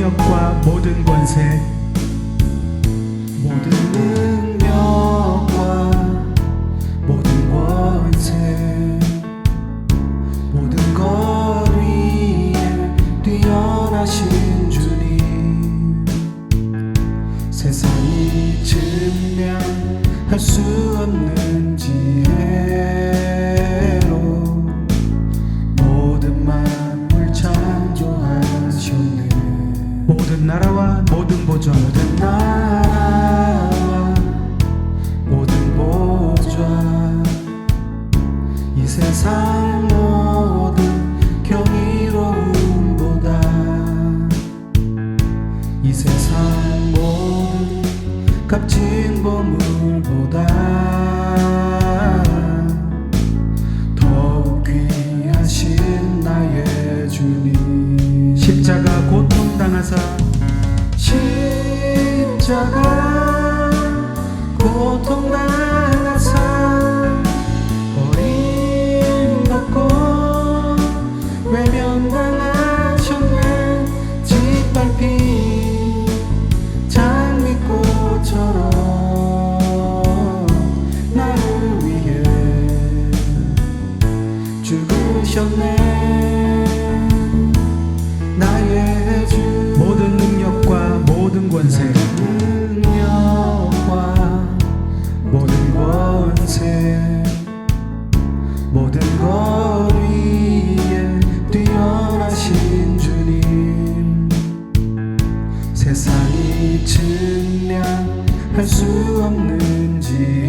능력과 모든 권세, 모든 능력과 모든 권세, 모든 것 위에 뛰어나신 주님, 세상이 증명할 수 없는 지혜로 모든 만물 창조하셨네. 모든 나라와 모든 보좌, 모든 나라와 모든 보좌, 이 세상 모든 경이로움보다, 이 세상 모든 값진 보물보다 더욱 귀하신 나의 주님. 십자가 고통당하사 십자가 고통당하사 버림받고 외면당하셨네. 짓밟힌 장미꽃처럼 나를 위해 죽으셨네. 나의 주, 모든 능력과 모든 권세, 능력과 모든 권세, 모든 것 위에 뛰어나신 주님, 세상이 증량할 수 없는 지혜로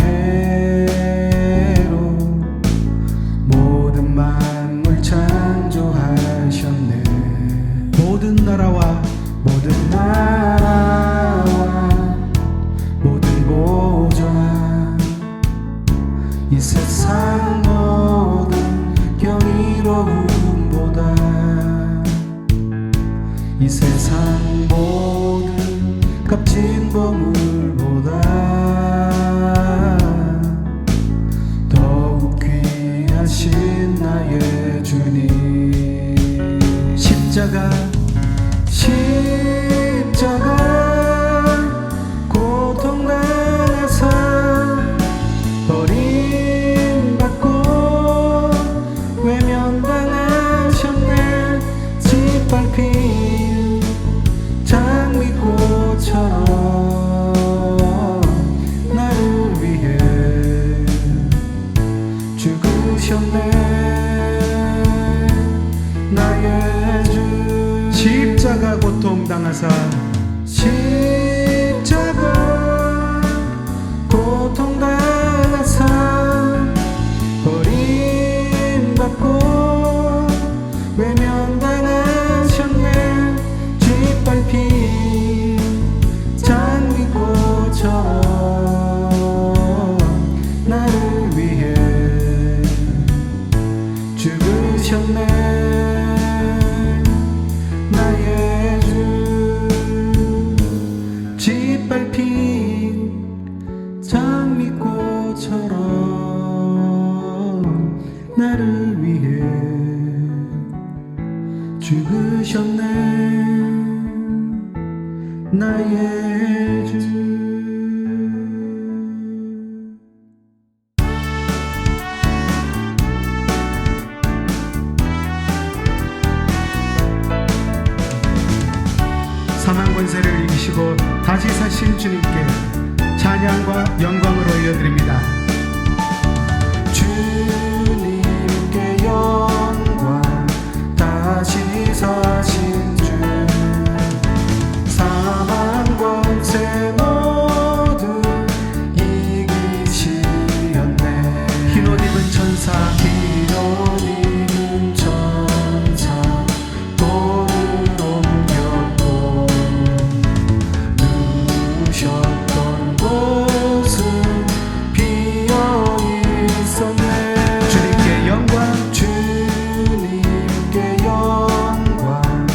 모든 만물 창조하셨네. 모든 나라와 모든 나라와 모든 보좌, 이 세상 모든 경이로움보다, 이 세상 모든 값진 보물보다 더욱 귀하신 나의 주님. 십자가 고통당해서 버림받고 외면당하셨네. 짓밟힌 장미꽃처럼 나를 위해 죽으셨네. 나의 주, 십자가 고통당하사 십자가 고통당하사 버림받고 외면당하셨네. 짓밟힌 장미꽃처럼 나를 위해 죽으셨네. 나의 주, 짓밟힌 장미꽃처럼 나를 위해 죽으셨네. 나의 주. 사망 권세를 이기시고 다시 사신 주님께 찬양과 영광을 올려드립니다. 주님께 영광, 다시 사신 주, 사망 권세 모두 이기시었네. 흰옷 입은 천사 흰옷 입은 천사 돌을 옮겼고 누우셨던 곳은 비어 있었네. 주님께 영광, 주님께 영광,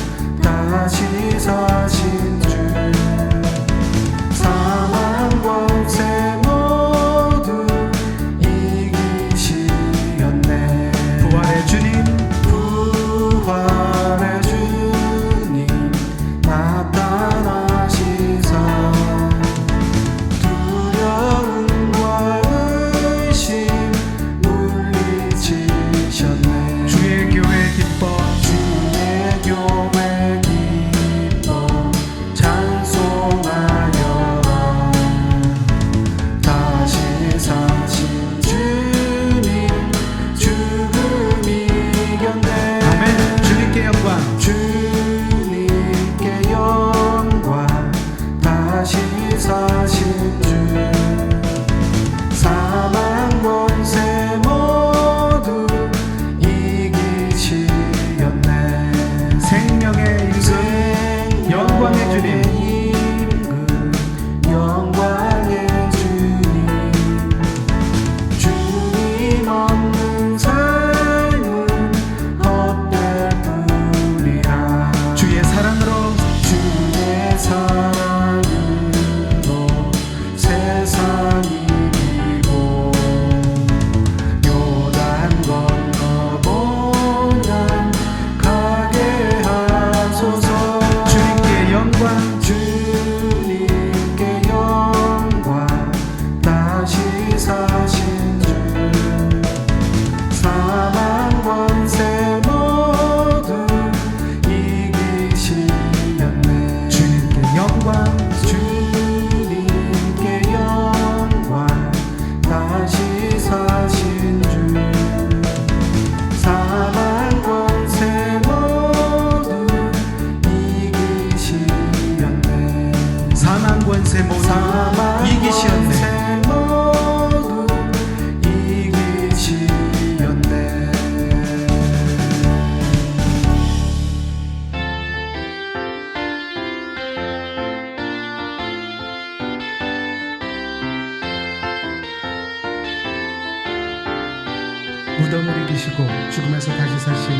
무덤을 이기시고 죽음에서 다시 사신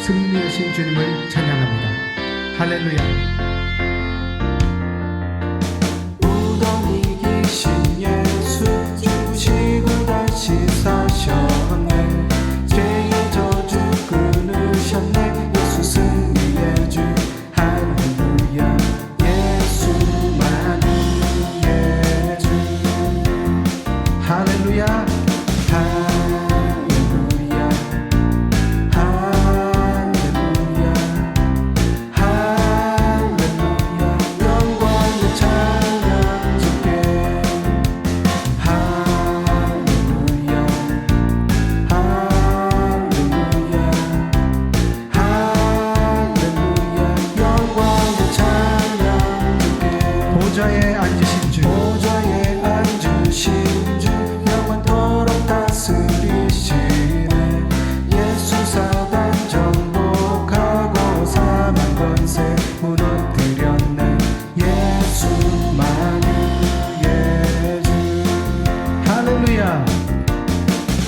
승리하신 주님을 찬양합니다. 할렐루야. 무덤 이기신 예수 죽으시고 다시 사셨네. 죄의 저주 끊으셨네. 예수 승리의 주 할렐루야. 예수만이 예주 할렐루야. 할렐루야. 할렐루야. 할렐루야. 영광의 찬양 주께. 할렐루야. 할렐루야. 할렐루야. 영광의 찬양 주께. 보좌에 앉으신 주 보좌에 앉으신 주 영원토록 다스리시네. 예수 사단 정복하고 사망 권세 무너뜨렸네. 예수만이 예주 할렐루야.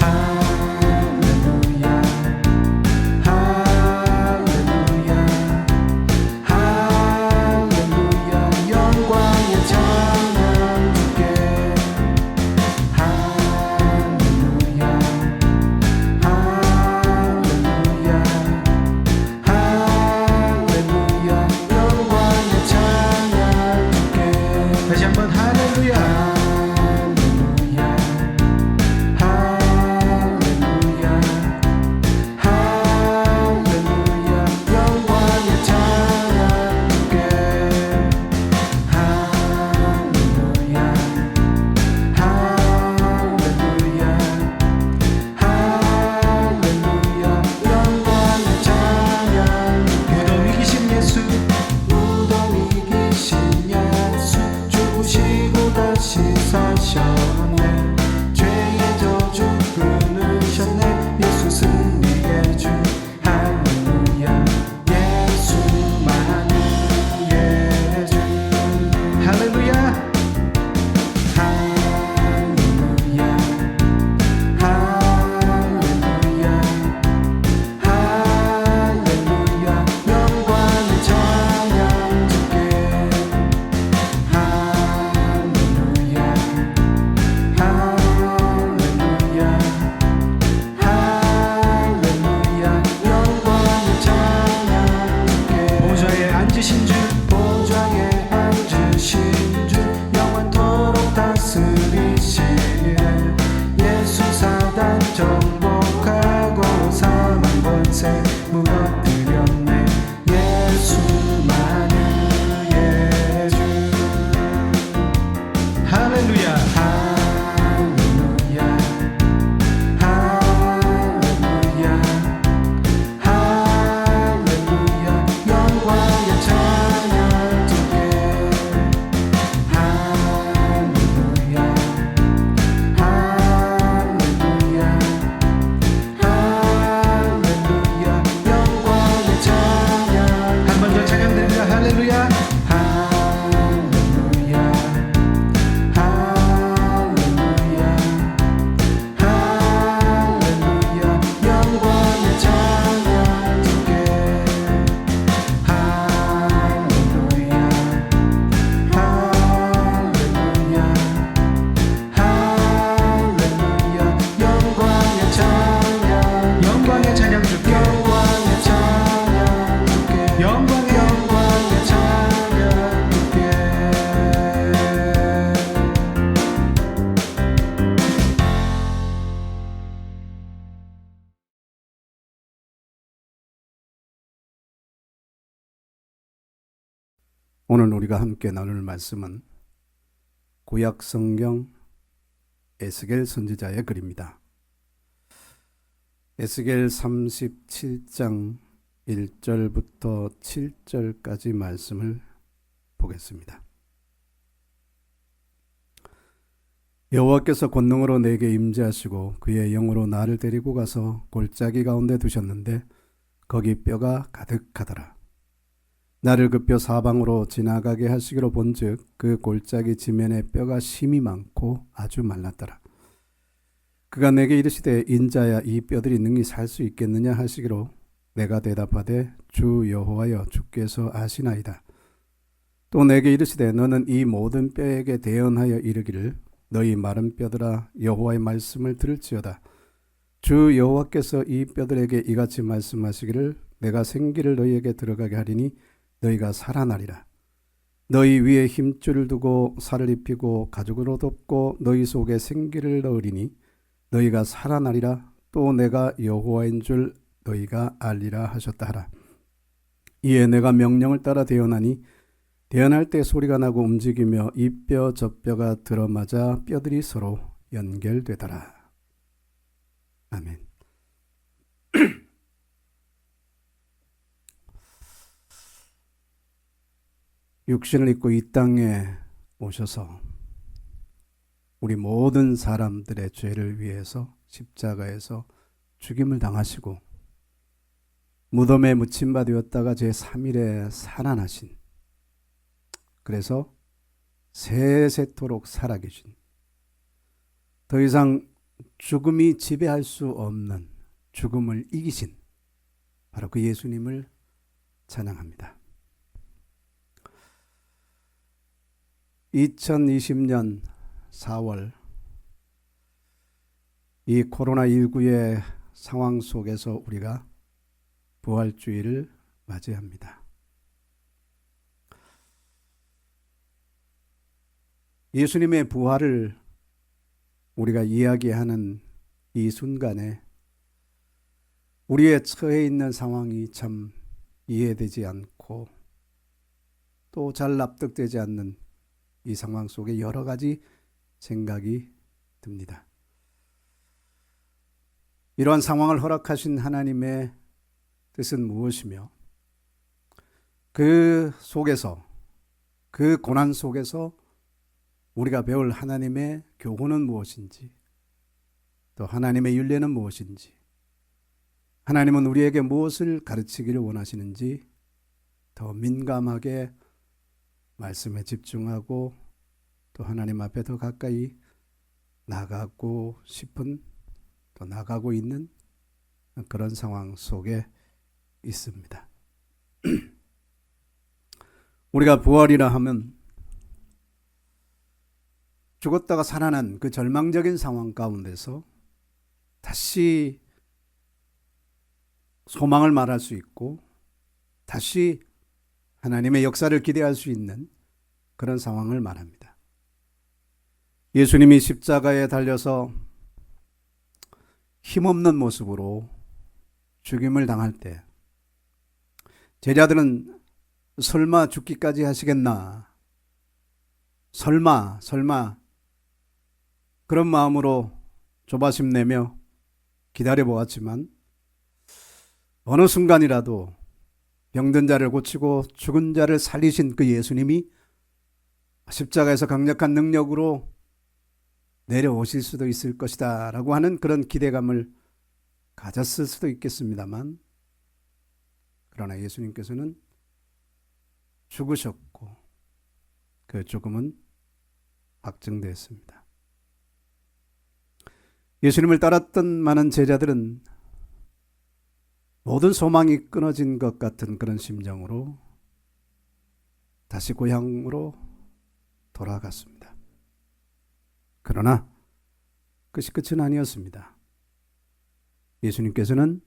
할렐루야. 할렐루야. 할렐루야. 영광의 찬양 주께. 할렐루야. 할렐루야. 할렐루야. 영광의 찬양 주께. 다시 한번 할렐루야. 할렐루야. 할렐루야. 할렐루야. 영광의 찬양 주께. 할렐루야. 할렐루야. 할렐루야. 영광의 찬양 주께. 무덤 이기신 예수 무덤 이기신 예수 죽으시고 다시 사셨네. 죄의 저주 끊으셨네. 예수 승리의 주 할렐루야. 예수만이 예주 할렐루야. 할렐루야. 할렐루야. 할렐루야. 영광의 찬양 주께. 할렐루야. 할렐루야. 할렐루야. 영광의 찬양 주께. 보좌에 앉으신 주 보좌에 앉으신 주 영원토록 다스리시네. 예수 사단 정복하고 사망 권세 무너뜨렸네. 예수만이 예주 할렐루야. 할렐루야. 할렐루야. 할렐루야. 영광의 찬양 주께. 할렐루야. 할렐루야. 할렐루야. 영광의 찬양 한 번 더 찬양드립니다. 할렐루야. 할렐루야. 할렐루야. 할렐루야. 영광의 찬양 주께. 할렐루야. 할렐루야. 할렐루야. 영광의 찬양 영광의 찬양 주께. 영광의 찬양 주께. 영광의 영광의 찬양 주께. 오늘 우리가 함께 나눌 말씀은 구약 성경 에스겔 선지자의 글입니다. 에스겔 37장 1절부터 7절까지 말씀을 보겠습니다. 여호와께서 권능으로 내게 임재하시고 그의 영으로 나를 데리고 가서 골짜기 가운데 두셨는데 거기 뼈가 가득하더라. 나를 그 뼈 사방으로 지나가게 하시기로 본즉 그 골짜기 지면에 뼈가 심이 많고 아주 말랐더라. 그가 내게 이르시되 인자야 이 뼈들이 능히 살 수 있겠느냐 하시기로 내가 대답하되 주 여호와여 주께서 아시나이다. 또 내게 이르시되 너는 이 모든 뼈에게 대언하여 이르기를 너희 마른 뼈들아 여호와의 말씀을 들을지어다. 주 여호와께서 이 뼈들에게 이같이 말씀하시기를 내가 생기를 너희에게 들어가게 하리니 너희가 살아나리라. 너희 위에 힘줄을 두고 살을 입히고 가죽으로 덮고 너희 속에 생기를 넣으리니 너희가 살아나리라. 또 내가 여호와인 줄 너희가 알리라 하셨다 하라. 이에 내가 명령을 따라 대언하니 대언할 때 소리가 나고 움직이며 이 뼈 저 뼈가 들어맞아 뼈들이 서로 연결되더라. 아멘. 육신을 입고 이 땅에 오셔서 우리 모든 사람들의 죄를 위해서 십자가에서 죽임을 당하시고 무덤에 묻힌 바 되었다가 제3일에 살아나신, 그래서 세세토록 살아계신, 더 이상 죽음이 지배할 수 없는 죽음을 이기신 바로 그 예수님을 찬양합니다. 2020년 4월 이 코로나19의 상황 속에서 우리가 부활주의를 맞이합니다. 예수님의 부활을 우리가 이야기하는 이 순간에 우리의 처해 있는 상황이 참 이해되지 않고 또 잘 납득되지 않는 이 상황 속에 여러 가지 생각이 듭니다. 이러한 상황을 허락하신 하나님의 뜻은 무엇이며 그 속에서, 그 고난 속에서 우리가 배울 하나님의 교훈은 무엇인지, 또 하나님의 윤례는 무엇인지, 하나님은 우리에게 무엇을 가르치기를 원하시는지 더 민감하게 말씀에 집중하고 또 하나님 앞에 더 가까이 나가고 싶은, 또 나가고 있는 그런 상황 속에 있습니다. 우리가 부활이라 하면 죽었다가 살아난 그 절망적인 상황 가운데서 다시 소망을 말할 수 있고 다시 하나님의 역사를 기대할 수 있는 그런 상황을 말합니다. 예수님이 십자가에 달려서 힘없는 모습으로 죽임을 당할 때 제자들은 설마 죽기까지 하시겠나? 설마 그런 마음으로 조바심 내며 기다려 보았지만 어느 순간이라도 병든 자를 고치고 죽은 자를 살리신 그 예수님이 십자가에서 강력한 능력으로 내려오실 수도 있을 것이다 라고 하는 그런 기대감을 가졌을 수도 있겠습니다만, 그러나 예수님께서는 죽으셨고 그 죽음은 확증되었습니다. 예수님을 따랐던 많은 제자들은 모든 소망이 끊어진 것 같은 그런 심정으로 다시 고향으로 돌아갔습니다. 그러나 그것이 끝은 아니었습니다. 예수님께서는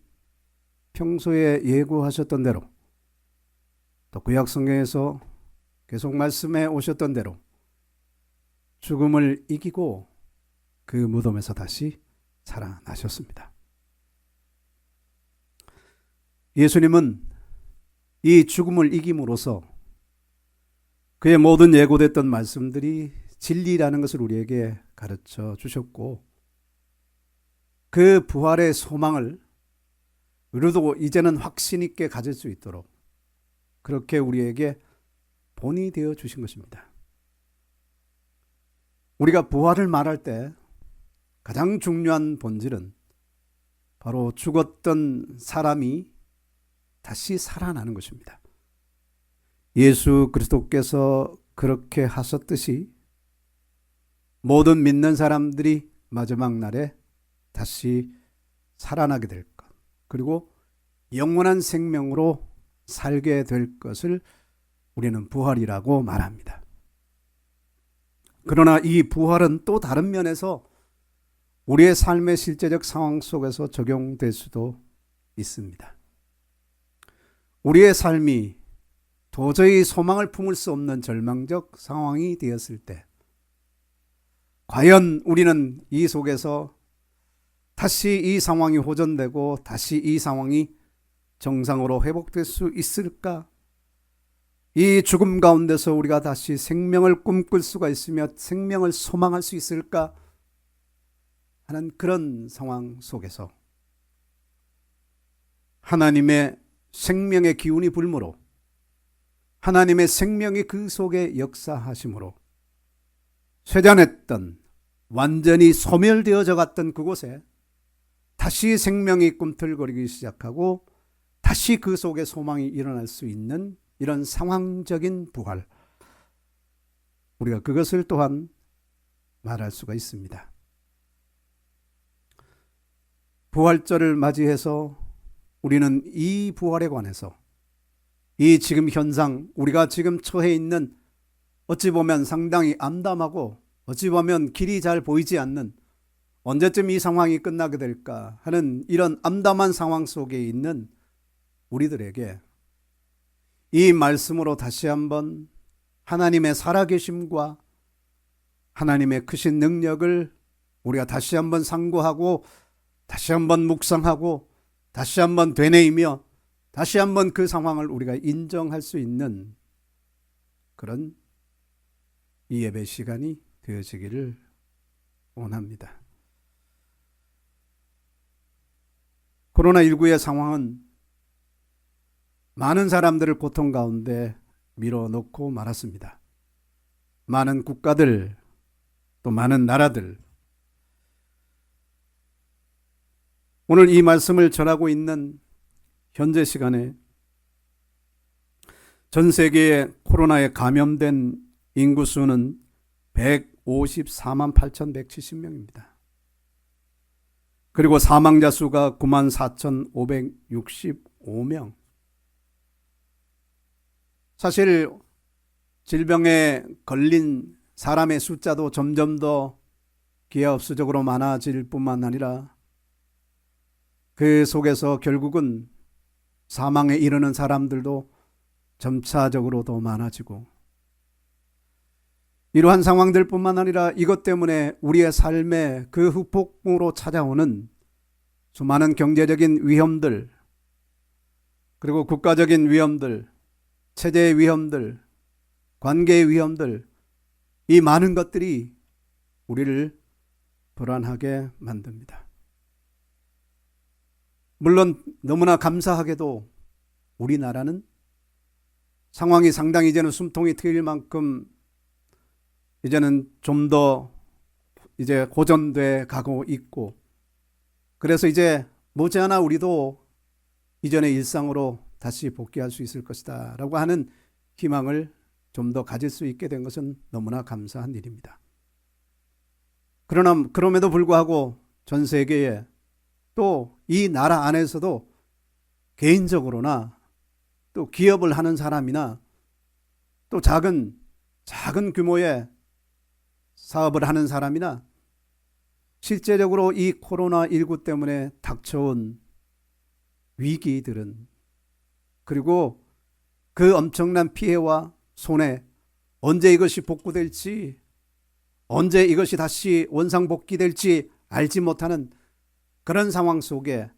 평소에 예고하셨던 대로 또 구약 성경에서 계속 말씀해 오셨던 대로 죽음을 이기고 그 무덤에서 다시 살아나셨습니다. 예수님은 이 죽음을 이김으로써 그의 모든 예고됐던 말씀들이 진리라는 것을 우리에게 가르쳐 주셨고, 그 부활의 소망을 우리도 이제는 확신 있게 가질 수 있도록 그렇게 우리에게 본이 되어 주신 것입니다. 우리가 부활을 말할 때 가장 중요한 본질은 바로 죽었던 사람이 다시 살아나는 것입니다. 예수 그리스도께서 그렇게 하셨듯이 모든 믿는 사람들이 마지막 날에 다시 살아나게 될 것, 그리고 영원한 생명으로 살게 될 것을 우리는 부활이라고 말합니다. 그러나 이 부활은 또 다른 면에서 우리의 삶의 실제적 상황 속에서 적용될 수도 있습니다. 우리의 삶이 도저히 소망을 품을 수 없는 절망적 상황이 되었을 때 과연 우리는 이 속에서 다시 이 상황이 호전되고 다시 이 상황이 정상으로 회복될 수 있을까? 이 죽음 가운데서 우리가 다시 생명을 꿈꿀 수가 있으며 생명을 소망할 수 있을까 하는 그런 상황 속에서 하나님의 생명의 기운이 불므로, 하나님의 생명이 그 속에 역사하심으로 쇠잔했던, 완전히 소멸되어져 갔던 그곳에 다시 생명이 꿈틀거리기 시작하고 다시 그 속에 소망이 일어날 수 있는 이런 상황적인 부활, 우리가 그것을 또한 말할 수가 있습니다. 부활절을 맞이해서 우리는 이 부활에 관해서, 이 지금 현상, 우리가 지금 처해 있는 어찌 보면 상당히 암담하고 어찌 보면 길이 잘 보이지 않는, 언제쯤 이 상황이 끝나게 될까 하는 이런 암담한 상황 속에 있는 우리들에게 이 말씀으로 다시 한번 하나님의 살아계심과 하나님의 크신 능력을 우리가 다시 한번 상고하고 다시 한번 묵상하고 다시 한번 되뇌이며 다시 한번 그 상황을 우리가 인정할 수 있는 그런 이 예배 시간이 되어지기를 원합니다. 코로나19의 상황은 많은 사람들을 고통 가운데 밀어넣고 말았습니다. 많은 국가들, 또 많은 나라들, 오늘 이 말씀을 전하고 있는 현재 시간에 전 세계의 코로나에 감염된 인구수는 154만 8,170명입니다. 그리고 사망자 수가 94,565명. 사실 질병에 걸린 사람의 숫자도 점점 더 기하급수적으로 많아질 뿐만 아니라 그 속에서 결국은 사망에 이르는 사람들도 점차적으로 더 많아지고, 이러한 상황들 뿐만 아니라 이것 때문에 우리의 삶에 그 후폭으로 찾아오는 수많은 경제적인 위험들, 그리고 국가적인 위험들, 체제의 위험들, 관계의 위험들, 이 많은 것들이 우리를 불안하게 만듭니다. 물론 너무나 감사하게도 우리나라는 상황이 상당히 이제는 숨통이 트일 만큼 이제는 좀 더 이제 호전돼 가고 있고, 그래서 이제 머지않아 우리도 이전의 일상으로 다시 복귀할 수 있을 것이다 라고 하는 희망을 좀 더 가질 수 있게 된 것은 너무나 감사한 일입니다. 그러나 그럼에도 불구하고 전 세계에 또 이 나라 안에서도 개인적으로나 또 기업을 하는 사람이나 또 작은 규모의 사업을 하는 사람이나 실제적으로 이 코로나19 때문에 닥쳐온 위기들은, 그리고 그 엄청난 피해와 손해, 언제 이것이 복구될지, 언제 이것이 다시 원상복귀될지 알지 못하는 그런 상황 속에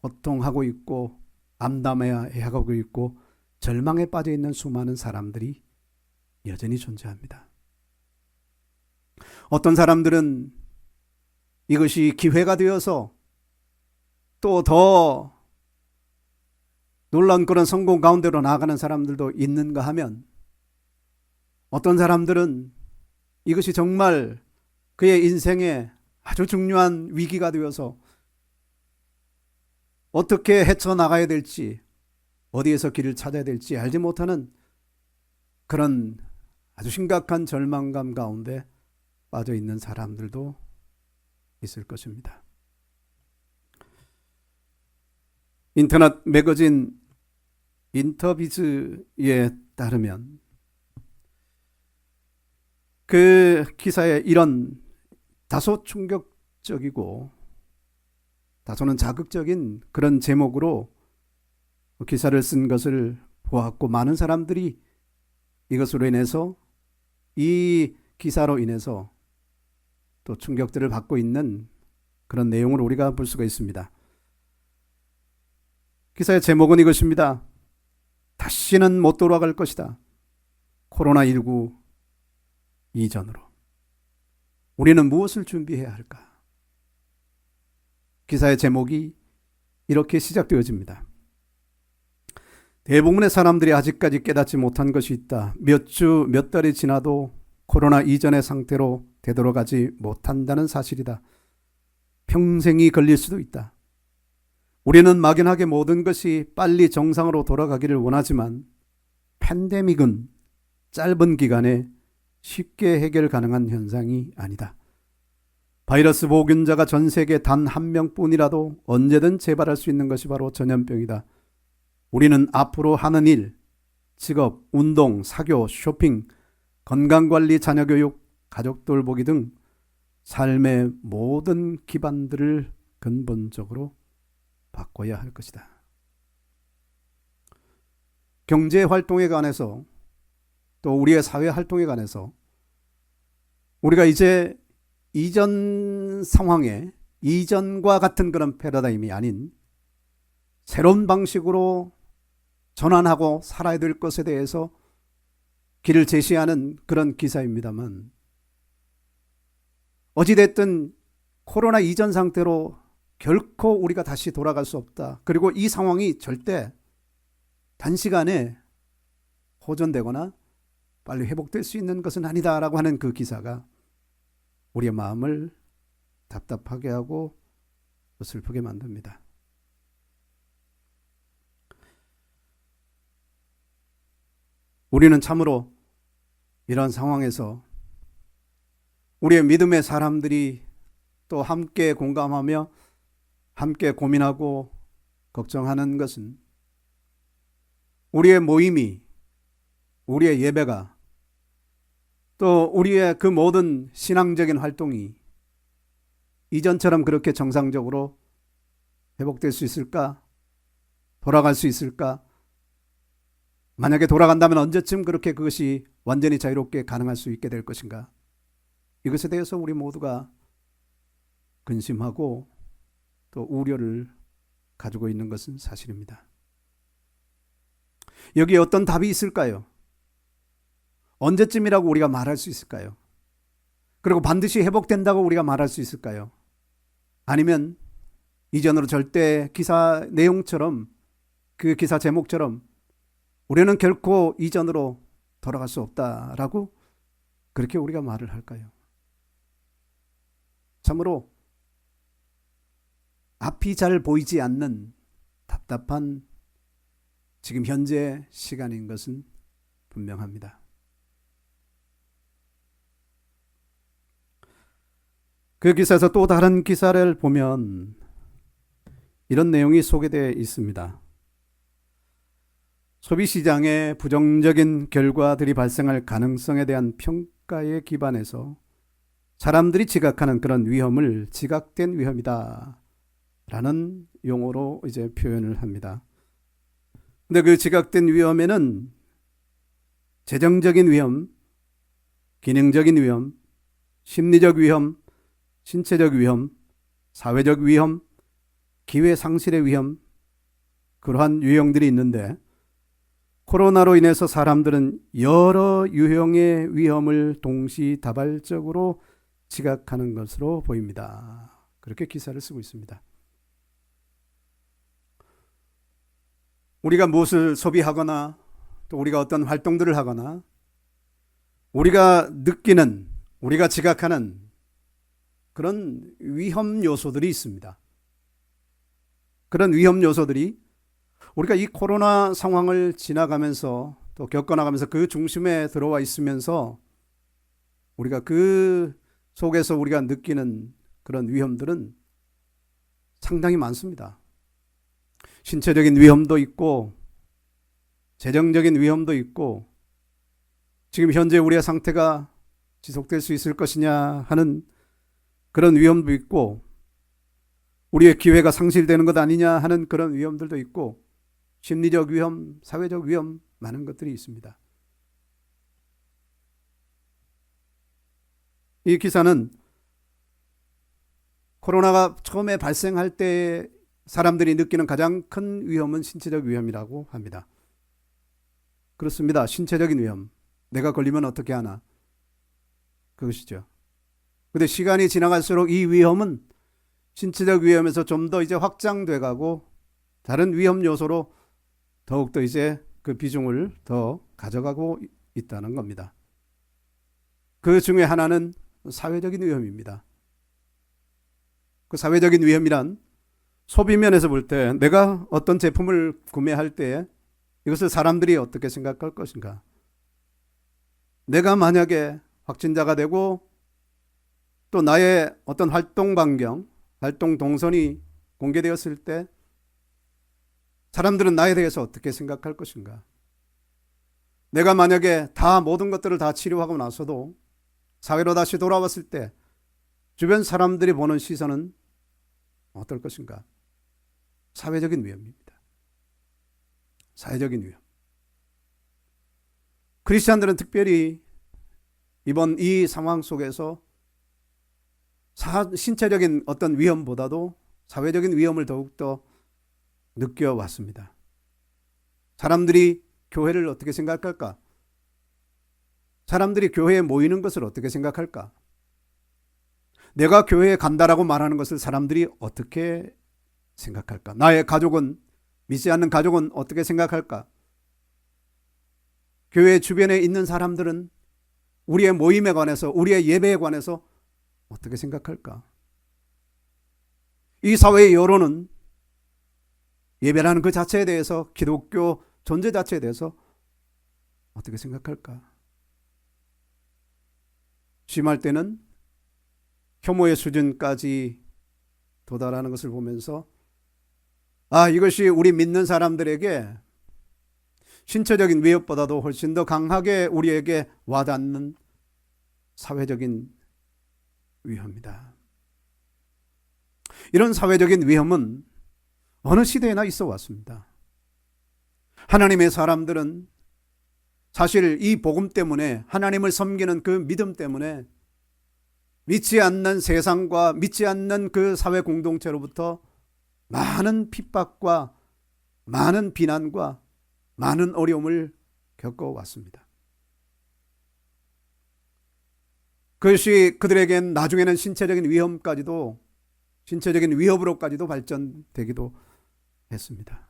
고통하고 있고 암담해하고 있고 절망에 빠져 있는 수많은 사람들이 여전히 존재합니다. 어떤 사람들은 이것이 기회가 되어서 또 더 놀라운 그런 성공 가운데로 나아가는 사람들도 있는가 하면, 어떤 사람들은 이것이 정말 그의 인생에 아주 중요한 위기가 되어서 어떻게 헤쳐나가야 될지, 어디에서 길을 찾아야 될지 알지 못하는 그런 아주 심각한 절망감 가운데 빠져 있는 사람들도 있을 것입니다. 인터넷 매거진 인터비즈에 따르면 그 기사에 이런 다소 충격적이고 다소는 자극적인 그런 제목으로 기사를 쓴 것을 보았고, 많은 사람들이 이것으로 인해서, 이 기사로 인해서 또 충격들을 받고 있는 그런 내용을 우리가 볼 수가 있습니다. 기사의 제목은 이것입니다. 다시는 못 돌아갈 것이다. 코로나19 이전으로. 우리는 무엇을 준비해야 할까? 기사의 제목이 이렇게 시작되어집니다. 대부분의 사람들이 아직까지 깨닫지 못한 것이 있다. 몇 주, 몇 달이 지나도 코로나 이전의 상태로 되돌아가지 못한다는 사실이다. 평생이 걸릴 수도 있다. 우리는 막연하게 모든 것이 빨리 정상으로 돌아가기를 원하지만 팬데믹은 짧은 기간에 쉽게 해결 가능한 현상이 아니다. 바이러스 보균자가 전 세계 단 한 명뿐이라도 언제든 재발할 수 있는 것이 바로 전염병이다. 우리는 앞으로 하는 일, 직업, 운동, 사교, 쇼핑, 건강관리, 자녀교육, 가족 돌보기 등 삶의 모든 기반들을 근본적으로 바꿔야 할 것이다. 경제활동에 관해서 또 우리의 사회활동에 관해서 우리가 이제 이전 상황에 이전과 같은 그런 패러다임이 아닌 새로운 방식으로 전환하고 살아야 될 것에 대해서 길을 제시하는 그런 기사입니다만, 어찌됐든 코로나 이전 상태로 결코 우리가 다시 돌아갈 수 없다. 그리고 이 상황이 절대 단시간에 호전되거나 빨리 회복될 수 있는 것은 아니다라고 하는 그 기사가 우리의 마음을 답답하게 하고 슬프게 만듭니다. 우리는 참으로 이런 상황에서 우리의 믿음의 사람들이 또 함께 공감하며 함께 고민하고 걱정하는 것은 우리의 모임이, 우리의 예배가, 또 우리의 그 모든 신앙적인 활동이 이전처럼 그렇게 정상적으로 회복될 수 있을까? 돌아갈 수 있을까? 만약에 돌아간다면 언제쯤 그렇게 그것이 완전히 자유롭게 가능할 수 있게 될 것인가? 이것에 대해서 우리 모두가 근심하고 또 우려를 가지고 있는 것은 사실입니다. 여기에 어떤 답이 있을까요? 언제쯤이라고 우리가 말할 수 있을까요? 그리고 반드시 회복된다고 우리가 말할 수 있을까요? 아니면 이전으로 절대 기사 내용처럼, 그 기사 제목처럼 우리는 결코 이전으로 돌아갈 수 없다라고 그렇게 우리가 말을 할까요? 참으로 앞이 잘 보이지 않는 답답한 지금 현재 시간인 것은 분명합니다. 그 기사에서 또 다른 기사를 보면 이런 내용이 소개되어 있습니다. 소비시장의 부정적인 결과들이 발생할 가능성에 대한 평가에 기반해서 사람들이 지각하는 그런 위험을 지각된 위험이다 라는 용어로 이제 표현을 합니다. 근데 그 지각된 위험에는 재정적인 위험, 기능적인 위험, 심리적 위험, 신체적 위험, 사회적 위험, 기회 상실의 위험, 그러한 유형들이 있는데, 코로나로 인해서 사람들은 여러 유형의 위험을 동시다발적으로 지각하는 것으로 보입니다. 그렇게 기사를 쓰고 있습니다. 우리가 무엇을 소비하거나 또 우리가 어떤 활동들을 하거나 우리가 느끼는, 우리가 지각하는 그런 위험 요소들이 있습니다. 그런 위험 요소들이 우리가 이 코로나 상황을 지나가면서 또 겪어나가면서 그 중심에 들어와 있으면서 우리가 그 속에서 우리가 느끼는 그런 위험들은 상당히 많습니다. 신체적인 위험도 있고 재정적인 위험도 있고 지금 현재 우리의 상태가 지속될 수 있을 것이냐 하는 그런 위험도 있고 우리의 기회가 상실되는 것 아니냐 하는 그런 위험들도 있고 심리적 위험, 사회적 위험 많은 것들이 있습니다. 이 기사는 코로나가 처음에 발생할 때 사람들이 느끼는 가장 큰 위험은 신체적 위험이라고 합니다. 그렇습니다. 신체적인 위험. 내가 걸리면 어떻게 하나. 그것이죠. 근데 시간이 지나갈수록 이 위험은 신체적 위험에서 좀 더 이제 확장돼 가고 다른 위험 요소로 더욱더 이제 그 비중을 더 가져가고 있다는 겁니다. 그 중에 하나는 사회적인 위험입니다. 그 사회적인 위험이란 소비면에서 볼 때 내가 어떤 제품을 구매할 때 이것을 사람들이 어떻게 생각할 것인가. 내가 만약에 확진자가 되고 또 나의 어떤 활동 반경, 활동 동선이 공개되었을 때 사람들은 나에 대해서 어떻게 생각할 것인가. 내가 만약에 다 모든 것들을 다 치료하고 나서도 사회로 다시 돌아왔을 때 주변 사람들이 보는 시선은 어떨 것인가. 사회적인 위험입니다. 사회적인 위험. 크리스찬들은 특별히 이번 이 상황 속에서 신체적인 어떤 위험보다도 사회적인 위험을 더욱더 느껴왔습니다. 사람들이 교회를 어떻게 생각할까? 사람들이 교회에 모이는 것을 어떻게 생각할까? 내가 교회에 간다라고 말하는 것을 사람들이 어떻게 생각할까? 나의 가족은, 믿지 않는 가족은 어떻게 생각할까? 교회 주변에 있는 사람들은 우리의 모임에 관해서, 우리의 예배에 관해서 어떻게 생각할까? 이 사회의 여론은 예배라는 그 자체에 대해서, 기독교 존재 자체에 대해서 어떻게 생각할까? 심할 때는 혐오의 수준까지 도달하는 것을 보면서 이것이 우리 믿는 사람들에게 신체적인 위협보다도 훨씬 더 강하게 우리에게 와닿는 사회적인 위험이다. 이런 사회적인 위험은 어느 시대에나 있어 왔습니다. 하나님의 사람들은 사실 이 복음 때문에, 하나님을 섬기는 그 믿음 때문에 믿지 않는 세상과 믿지 않는 그 사회 공동체로부터 많은 핍박과 많은 비난과 많은 어려움을 겪어왔습니다. 그것이 그들에겐 나중에는 신체적인 위험까지도, 신체적인 위협으로까지도 발전되기도 했습니다.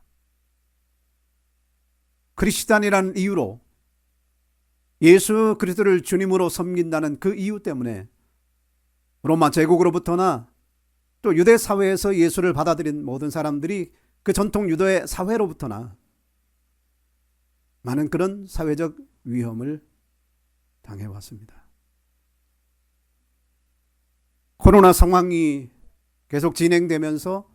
크리스찬이라는 이유로, 예수 그리스도를 주님으로 섬긴다는 그 이유 때문에 로마 제국으로부터나 또 유대 사회에서 예수를 받아들인 모든 사람들이 그 전통 유대 사회로부터나 많은 그런 사회적 위험을 당해왔습니다. 코로나 상황이 계속 진행되면서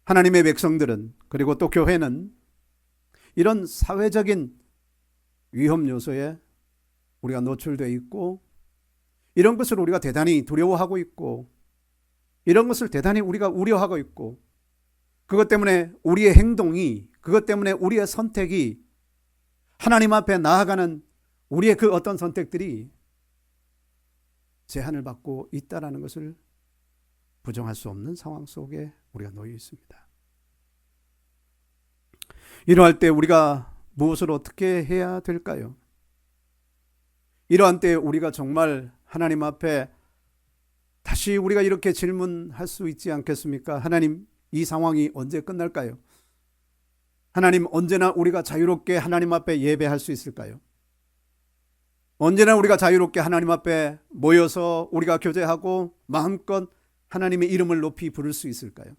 하나님의 백성들은, 그리고 또 교회는 이런 사회적인 위험 요소에 우리가 노출되어 있고, 이런 것을 우리가 대단히 두려워하고 있고, 이런 것을 대단히 우리가 우려하고 있고, 그것 때문에 우리의 행동이, 그것 때문에 우리의 선택이, 하나님 앞에 나아가는 우리의 그 어떤 선택들이 제한을 받고 있다는 것을 부정할 수 없는 상황 속에 우리가 놓여 있습니다. 이러할 때 우리가 무엇을 어떻게 해야 될까요? 이러한 때 우리가 정말 하나님 앞에 다시 우리가 이렇게 질문할 수 있지 않겠습니까? 하나님, 이 상황이 언제 끝날까요? 하나님, 언제나 우리가 자유롭게 하나님 앞에 예배할 수 있을까요? 언제나 우리가 자유롭게 하나님 앞에 모여서 우리가 교제하고 마음껏 하나님의 이름을 높이 부를 수 있을까요?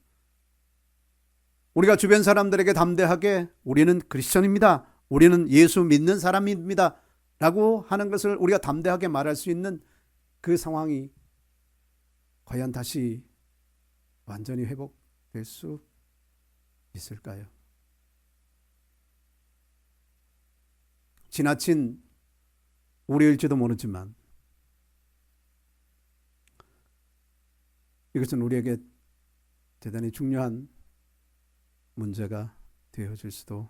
우리가 주변 사람들에게 담대하게 우리는 크리스천입니다, 우리는 예수 믿는 사람입니다 라고 하는 것을 우리가 담대하게 말할 수 있는 그 상황이 과연 다시 완전히 회복될 수 있을까요? 지나친 우려일지도 모르지만 이것은 우리에게 대단히 중요한 문제가 되어질 수도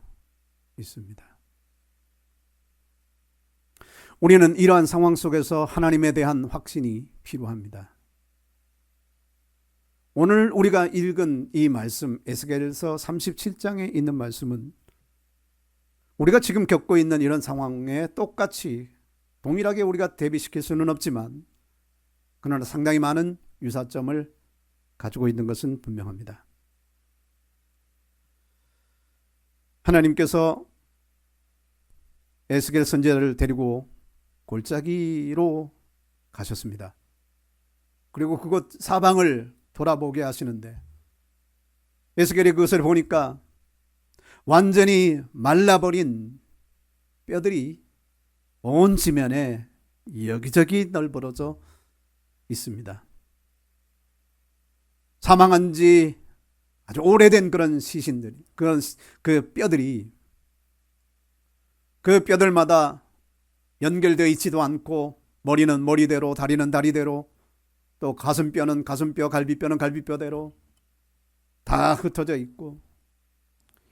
있습니다. 우리는 이러한 상황 속에서 하나님에 대한 확신이 필요합니다. 오늘 우리가 읽은 이 말씀, 에스겔서 37장에 있는 말씀은 우리가 지금 겪고 있는 이런 상황에 똑같이 동일하게 우리가 대비시킬 수는 없지만 그러나 상당히 많은 유사점을 가지고 있는 것은 분명합니다. 하나님께서 에스겔 선지자를 데리고 골짜기로 가셨습니다. 그리고 그곳 사방을 돌아보게 하시는데 에스겔이 그것을 보니까 완전히 말라버린 뼈들이 온 지면에 여기저기 널브러져 있습니다. 사망한 지 아주 오래된 그런 시신들이, 그 뼈들이 그 뼈들마다 연결되어 있지도 않고 머리는 머리대로, 다리는 다리대로, 또 가슴뼈는 가슴뼈, 갈비뼈는 갈비뼈대로 다 흩어져 있고,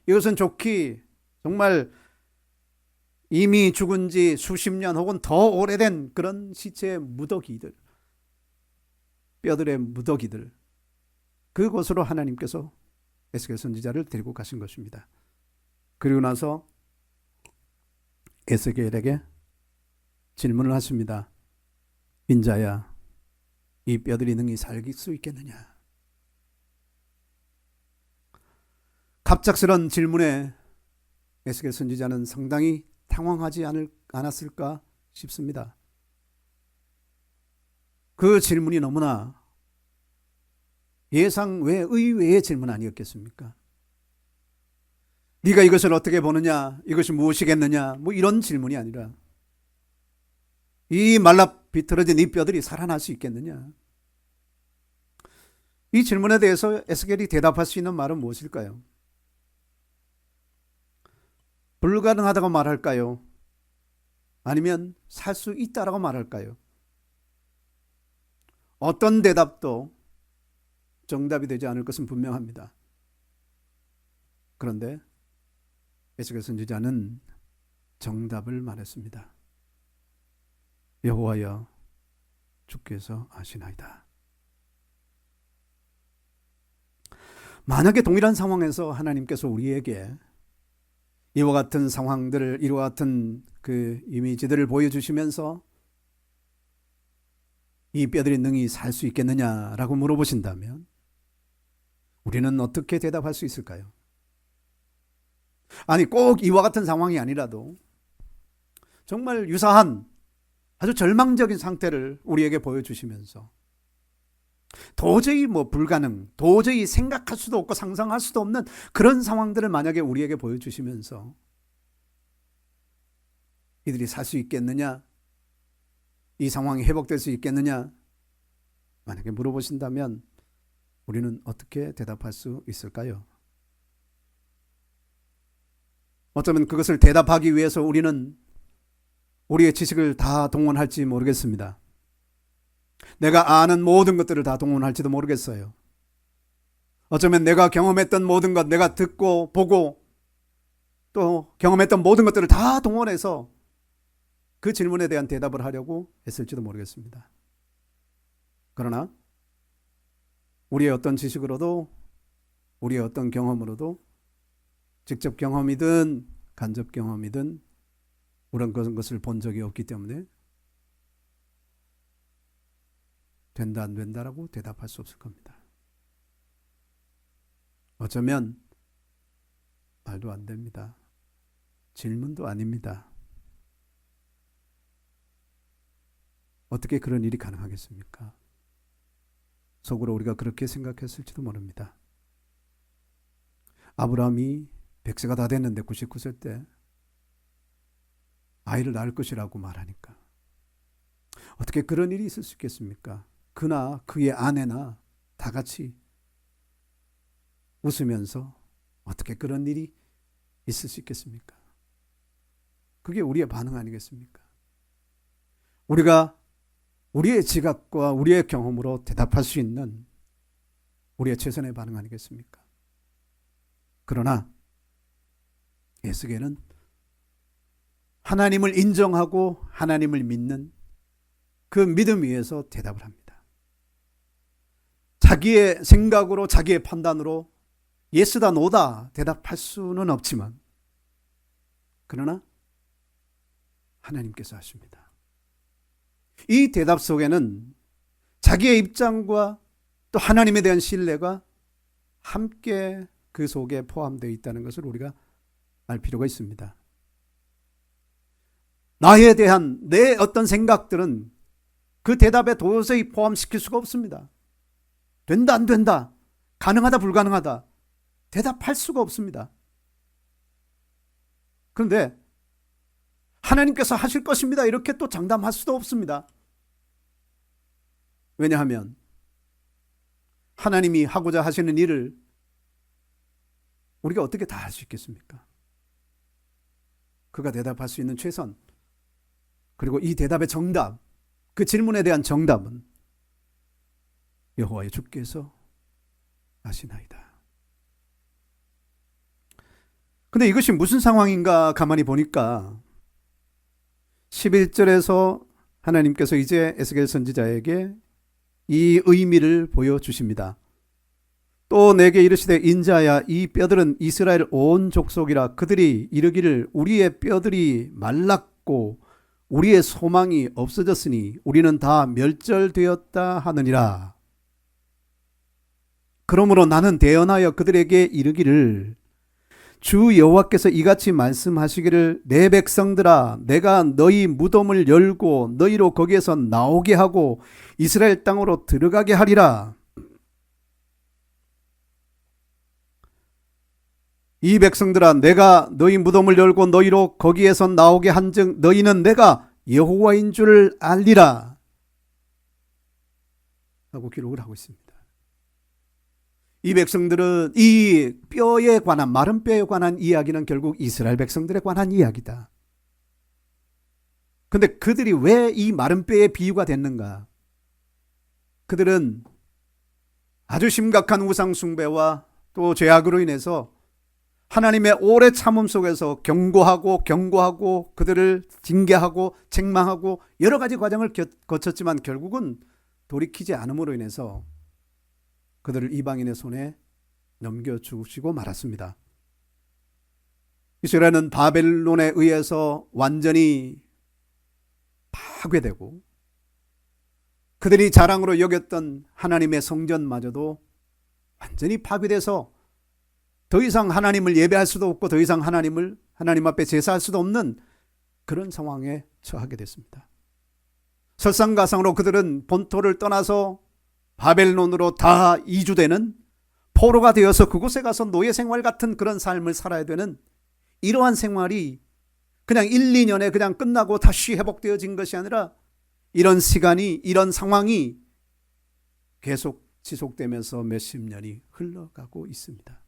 이것은 좋기 정말 이미 죽은 지 수십 년 혹은 더 오래된 그런 시체의 무더기들, 뼈들의 무더기들, 그곳으로 하나님께서 에스겔 선지자를 데리고 가신 것입니다. 그리고 나서 에스겔에게 질문을 하십니다. 인자야, 이 뼈들이 능히 살 수 있겠느냐? 갑작스런 질문에 에스겔 선지자는 상당히 당황하지 않았을까 싶습니다. 그 질문이 너무나 예상 외 의외의 질문 아니었겠습니까? 네가 이것을 어떻게 보느냐? 이것이 무엇이겠느냐? 뭐 이런 질문이 아니라 이 말라 비틀어진 이 뼈들이 살아날 수 있겠느냐? 이 질문에 대해서 에스겔이 대답할 수 있는 말은 무엇일까요? 불가능하다고 말할까요? 아니면 살 수 있다라고 말할까요? 어떤 대답도 정답이 되지 않을 것은 분명합니다. 그런데 에스겔 선지자는 정답을 말했습니다. 여호와여, 주께서 아시나이다. 만약에 동일한 상황에서 하나님께서 우리에게 이와 같은 상황들을, 이와 같은 그 이미지들을 보여주시면서 이 뼈들이 능히 살 수 있겠느냐라고 물어보신다면 우리는 어떻게 대답할 수 있을까요? 아니, 꼭 이와 같은 상황이 아니라도 정말 유사한 아주 절망적인 상태를 우리에게 보여주시면서 도저히 불가능, 도저히 생각할 수도 없고 상상할 수도 없는 그런 상황들을 만약에 우리에게 보여주시면서 이들이 살 수 있겠느냐? 이 상황이 회복될 수 있겠느냐? 만약에 물어보신다면 우리는 어떻게 대답할 수 있을까요? 어쩌면 그것을 대답하기 위해서 우리는 우리의 지식을 다 동원할지 모르겠습니다. 내가 아는 모든 것들을 다 동원할지도 모르겠어요. 어쩌면 내가 경험했던 모든 것, 내가 듣고 보고 또 경험했던 모든 것들을 다 동원해서 그 질문에 대한 대답을 하려고 했을지도 모르겠습니다. 그러나 우리의 어떤 지식으로도, 우리의 어떤 경험으로도, 직접 경험이든 간접 경험이든 그런 것을 본 적이 없기 때문에 된다 안 된다라고 대답할 수 없을 겁니다. 어쩌면 말도 안 됩니다. 질문도 아닙니다. 어떻게 그런 일이 가능하겠습니까? 속으로 우리가 그렇게 생각했을지도 모릅니다. 아브라함이 100세가 다 됐는데 99세 때 아이를 낳을 것이라고 말하니까 어떻게 그런 일이 있을 수 있겠습니까? 그나 그의 아내나 다 같이 웃으면서 어떻게 그런 일이 있을 수 있겠습니까? 그게 우리의 반응 아니겠습니까? 우리가 우리의 지각과 우리의 경험으로 대답할 수 있는 우리의 최선의 반응 아니겠습니까? 그러나 에스겔은 하나님을 인정하고 하나님을 믿는 그 믿음 위에서 대답을 합니다. 자기의 생각으로 자기의 판단으로 예스다 노다 대답할 수는 없지만 그러나 하나님께서 하십니다. 이 대답 속에는 자기의 입장과 또 하나님에 대한 신뢰가 함께 그 속에 포함되어 있다는 것을 우리가 알 필요가 있습니다. 나에 대한 내 어떤 생각들은 그 대답에 도저히 포함시킬 수가 없습니다. 된다 안 된다, 가능하다 불가능하다 대답할 수가 없습니다. 그런데 하나님께서 하실 것입니다 이렇게 또 장담할 수도 없습니다. 왜냐하면 하나님이 하고자 하시는 일을 우리가 어떻게 다 할 수 있겠습니까? 그가 대답할 수 있는 최선, 그리고 이 대답의 정답, 그 질문에 대한 정답은 여호와의 주께서 아시나이다. 근데 이것이 무슨 상황인가 가만히 보니까 11절에서 하나님께서 이제 에스겔 선지자에게 이 의미를 보여주십니다. 또 내게 이르시되 인자야, 이 뼈들은 이스라엘 온 족속이라. 그들이 이르기를 우리의 뼈들이 말랐고 우리의 소망이 없어졌으니 우리는 다 멸절되었다 하느니라. 그러므로 나는 대언하여 그들에게 이르기를 주 여호와께서 이같이 말씀하시기를 내 백성들아, 내가 너희 무덤을 열고 너희로 거기에서 나오게 하고 이스라엘 땅으로 들어가게 하리라. 이 백성들아, 내가 너희 무덤을 열고 너희로 거기에서 나오게 한즉 너희는 내가 여호와인 줄 알리라 하고 기록을 하고 있습니다. 이 백성들은 이 뼈에 관한, 마른 뼈에 관한 이야기는 결국 이스라엘 백성들에 관한 이야기다. 근데 그들이 왜 이 마른 뼈의 비유가 됐는가? 그들은 아주 심각한 우상 숭배와 또 죄악으로 인해서 하나님의 오래 참음 속에서 경고하고 그들을 징계하고 책망하고 여러 가지 과정을 거쳤지만 결국은 돌이키지 않음으로 인해서 그들을 이방인의 손에 넘겨주시고 말았습니다. 이스라엘은 바벨론에 의해서 완전히 파괴되고 그들이 자랑으로 여겼던 하나님의 성전마저도 완전히 파괴돼서 더 이상 하나님을 예배할 수도 없고 더 이상 하나님 앞에 제사할 수도 없는 그런 상황에 처하게 됐습니다. 설상가상으로 그들은 본토를 떠나서 바벨론으로 다 이주되는, 포로가 되어서 그곳에 가서 노예 생활 같은 그런 삶을 살아야 되는 이러한 생활이 그냥 1, 2년에 그냥 끝나고 다시 회복되어진 것이 아니라 이런 시간이, 이런 상황이 계속 지속되면서 몇십 년이 흘러가고 있습니다.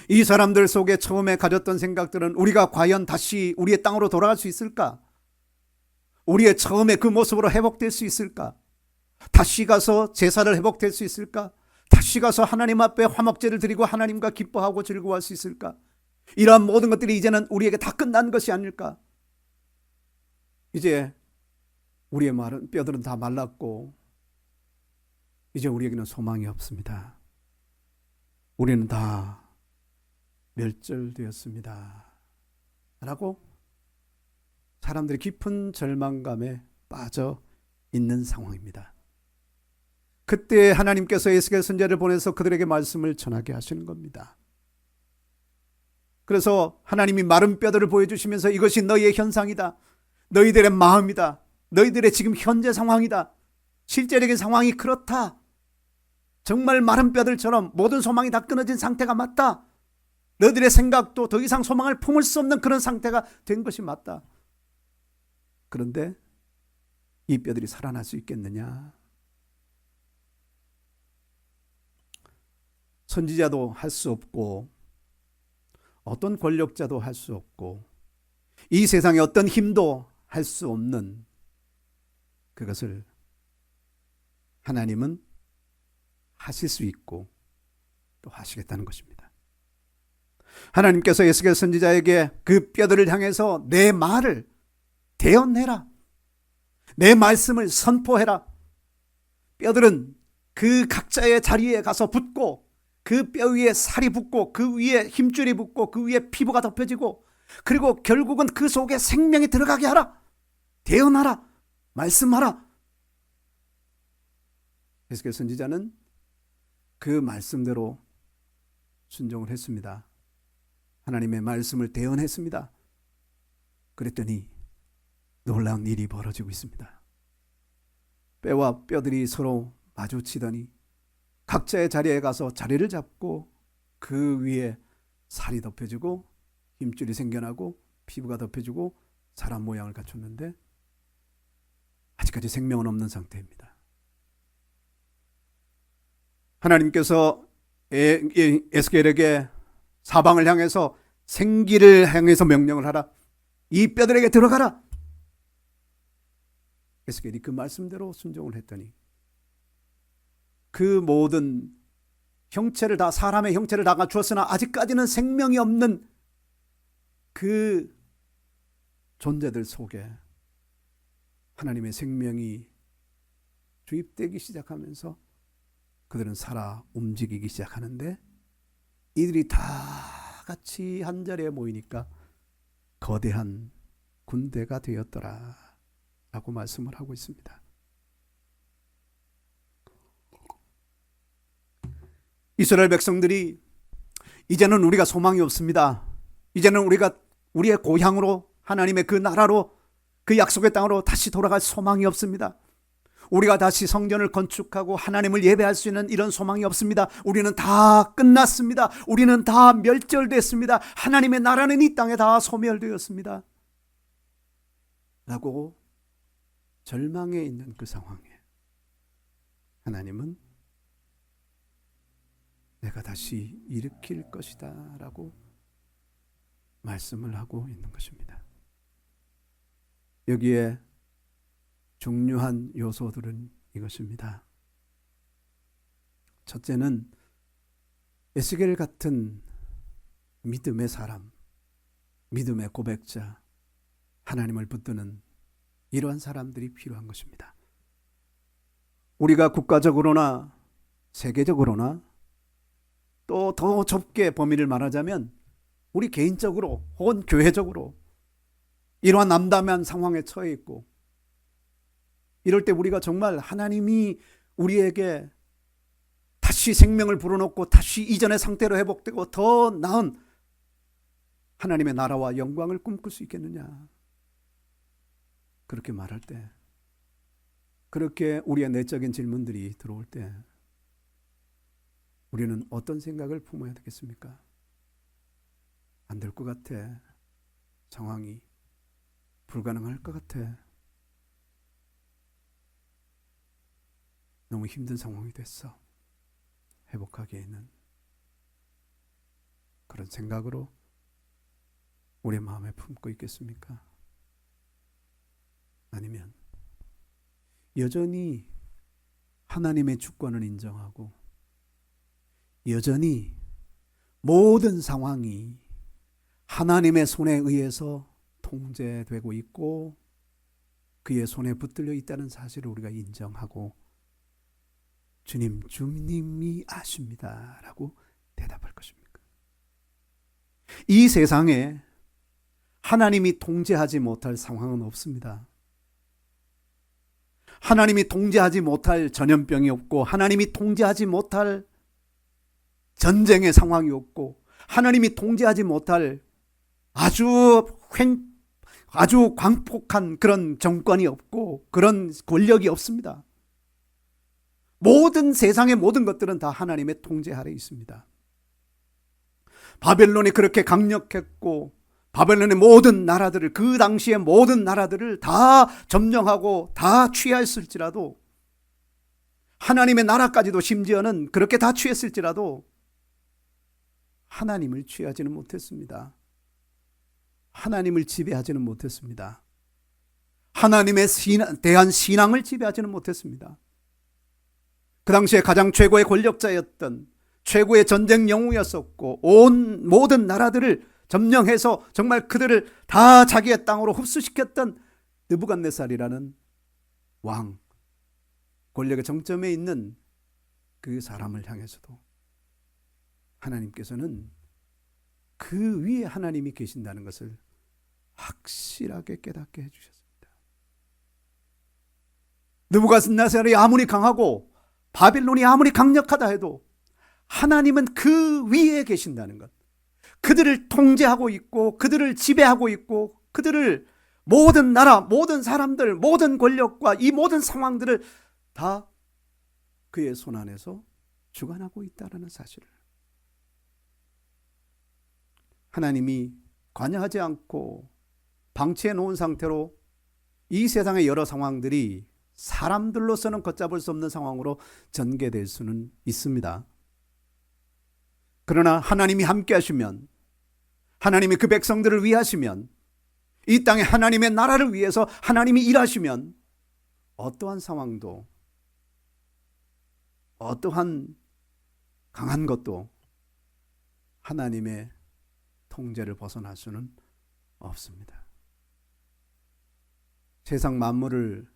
이 사람들 속에 처음에 가졌던 생각들은 우리가 과연 다시 우리의 땅으로 돌아갈 수 있을까? 우리의 처음에 그 모습으로 회복될 수 있을까? 다시 가서 제사를 회복될 수 있을까? 다시 가서 하나님 앞에 화목제를 드리고 하나님과 기뻐하고 즐거워할 수 있을까? 이러한 모든 것들이 이제는 우리에게 다 끝난 것이 아닐까? 이제 우리의 마른 뼈들은 다 말랐고 이제 우리에게는 소망이 없습니다. 우리는 다 멸절되었습니다 라고 사람들이 깊은 절망감에 빠져 있는 상황입니다. 그때 하나님께서 에스겔 선지자를 보내서 그들에게 말씀을 전하게 하시는 겁니다. 그래서 하나님이 마른 뼈들을 보여주시면서 이것이 너희의 현상이다, 너희들의 마음이다, 너희들의 지금 현재 상황이다, 실제적인 상황이 그렇다, 정말 마른 뼈들처럼 모든 소망이 다 끊어진 상태가 맞다, 너희들의 생각도 더 이상 소망을 품을 수 없는 그런 상태가 된 것이 맞다. 그런데 이 뼈들이 살아날 수 있겠느냐? 선지자도 할 수 없고 어떤 권력자도 할 수 없고 이 세상의 어떤 힘도 할 수 없는 그것을 하나님은 하실 수 있고 또 하시겠다는 것입니다. 하나님께서 에스겔 선지자에게 그 뼈들을 향해서 내 말을 대언해라. 내 말씀을 선포해라. 뼈들은 그 각자의 자리에 가서 붙고 그 뼈 위에 살이 붙고 그 위에 힘줄이 붙고 그 위에 피부가 덮여지고 그리고 결국은 그 속에 생명이 들어가게 하라. 대언하라. 말씀하라. 에스겔 선지자는 그 말씀대로 순종을 했습니다. 하나님의 말씀을 대언했습니다. 그랬더니 놀라운 일이 벌어지고 있습니다. 뼈와 뼈들이 서로 마주치더니 각자의 자리에 가서 자리를 잡고 그 위에 살이 덮여지고 힘줄이 생겨나고 피부가 덮여지고 사람 모양을 갖췄는데 아직까지 생명은 없는 상태입니다. 하나님께서 에스겔에게 사방을 향해서 생기를 향해서 명령을 하라. 이 뼈들에게 들어가라. 에스겔이 그 말씀대로 순종을 했더니 그 모든 형체를 다 사람의 형체를 다 갖추었으나 아직까지는 생명이 없는 그 존재들 속에 하나님의 생명이 주입되기 시작하면서 그들은 살아 움직이기 시작하는데 이들이 다 같이 한자리에 모이니까 거대한 군대가 되었더라 라고 말씀을 하고 있습니다. 이스라엘 백성들이 이제는 우리가 소망이 없습니다. 이제는 우리가 우리의 고향으로 하나님의 그 나라로 그 약속의 땅으로 다시 돌아갈 소망이 없습니다. 우리가 다시 성전을 건축하고 하나님을 예배할 수 있는 이런 소망이 없습니다. 우리는 다 끝났습니다. 우리는 다 멸절됐습니다. 하나님의 나라는 이 땅에 다 소멸되었습니다. 라고 절망에 있는 그 상황에 하나님은 내가 다시 일으킬 것이다 라고 말씀을 하고 있는 것입니다. 여기에 중요한 요소들은 이것입니다. 첫째는 에스겔 같은 믿음의 사람, 믿음의 고백자, 하나님을 붙드는 이러한 사람들이 필요한 것입니다. 우리가 국가적으로나 세계적으로나 또 더 좁게 범위를 말하자면 우리 개인적으로 혹은 교회적으로 이러한 남담한 상황에 처해 있고 이럴 때 우리가 정말 하나님이 우리에게 다시 생명을 불어넣고 다시 이전의 상태로 회복되고 더 나은 하나님의 나라와 영광을 꿈꿀 수 있겠느냐. 그렇게 말할 때, 그렇게 우리의 내적인 질문들이 들어올 때 우리는 어떤 생각을 품어야 되겠습니까? 안 될 것 같아. 상황이 불가능할 것 같아. 너무 힘든 상황이 됐어. 회복하기에는. 그런 생각으로 우리 마음에 품고 있겠습니까? 아니면 여전히 하나님의 주권을 인정하고 여전히 모든 상황이 하나님의 손에 의해서 통제되고 있고 그의 손에 붙들려 있다는 사실을 우리가 인정하고 주님이 아십니다 라고 대답할 것입니까? 이 세상에 하나님이 통제하지 못할 상황은 없습니다. 하나님이 통제하지 못할 전염병이 없고 하나님이 통제하지 못할 전쟁의 상황이 없고 하나님이 통제하지 못할 아주 광폭한 그런 정권이 없고 그런 권력이 없습니다. 모든 세상의 모든 것들은 다 하나님의 통제 아래에 있습니다. 바벨론이 그렇게 강력했고 바벨론의 모든 나라들을 그 당시의 모든 나라들을 다 점령하고 다 취했을지라도 하나님의 나라까지도 심지어는 그렇게 다 취했을지라도 하나님을 취하지는 못했습니다. 하나님을 지배하지는 못했습니다. 하나님에 대한 신앙을 지배하지는 못했습니다. 그 당시에 가장 최고의 권력자였던 최고의 전쟁 영웅이었었고 모든 나라들을 점령해서 정말 그들을 다 자기의 땅으로 흡수시켰던 느부갓네살이라는 왕, 권력의 정점에 있는 그 사람을 향해서도 하나님께서는 그 위에 하나님이 계신다는 것을 확실하게 깨닫게 해주셨습니다. 느부갓네살이 아무리 강하고 바빌론이 아무리 강력하다 해도 하나님은 그 위에 계신다는 것, 그들을 통제하고 있고 그들을 지배하고 있고 그들을 모든 나라, 모든 사람들, 모든 권력과 이 모든 상황들을 다 그의 손 안에서 주관하고 있다는 사실을 하나님이 관여하지 않고 방치해 놓은 상태로 이 세상의 여러 상황들이 사람들로서는 걷잡을 수 없는 상황으로 전개될 수는 있습니다. 그러나 하나님이 함께 하시면, 하나님이 그 백성들을 위하시면, 이 땅에 하나님의 나라를 위해서 하나님이 일하시면 어떠한 상황도, 어떠한 강한 것도 하나님의 통제를 벗어날 수는 없습니다. 세상 만물을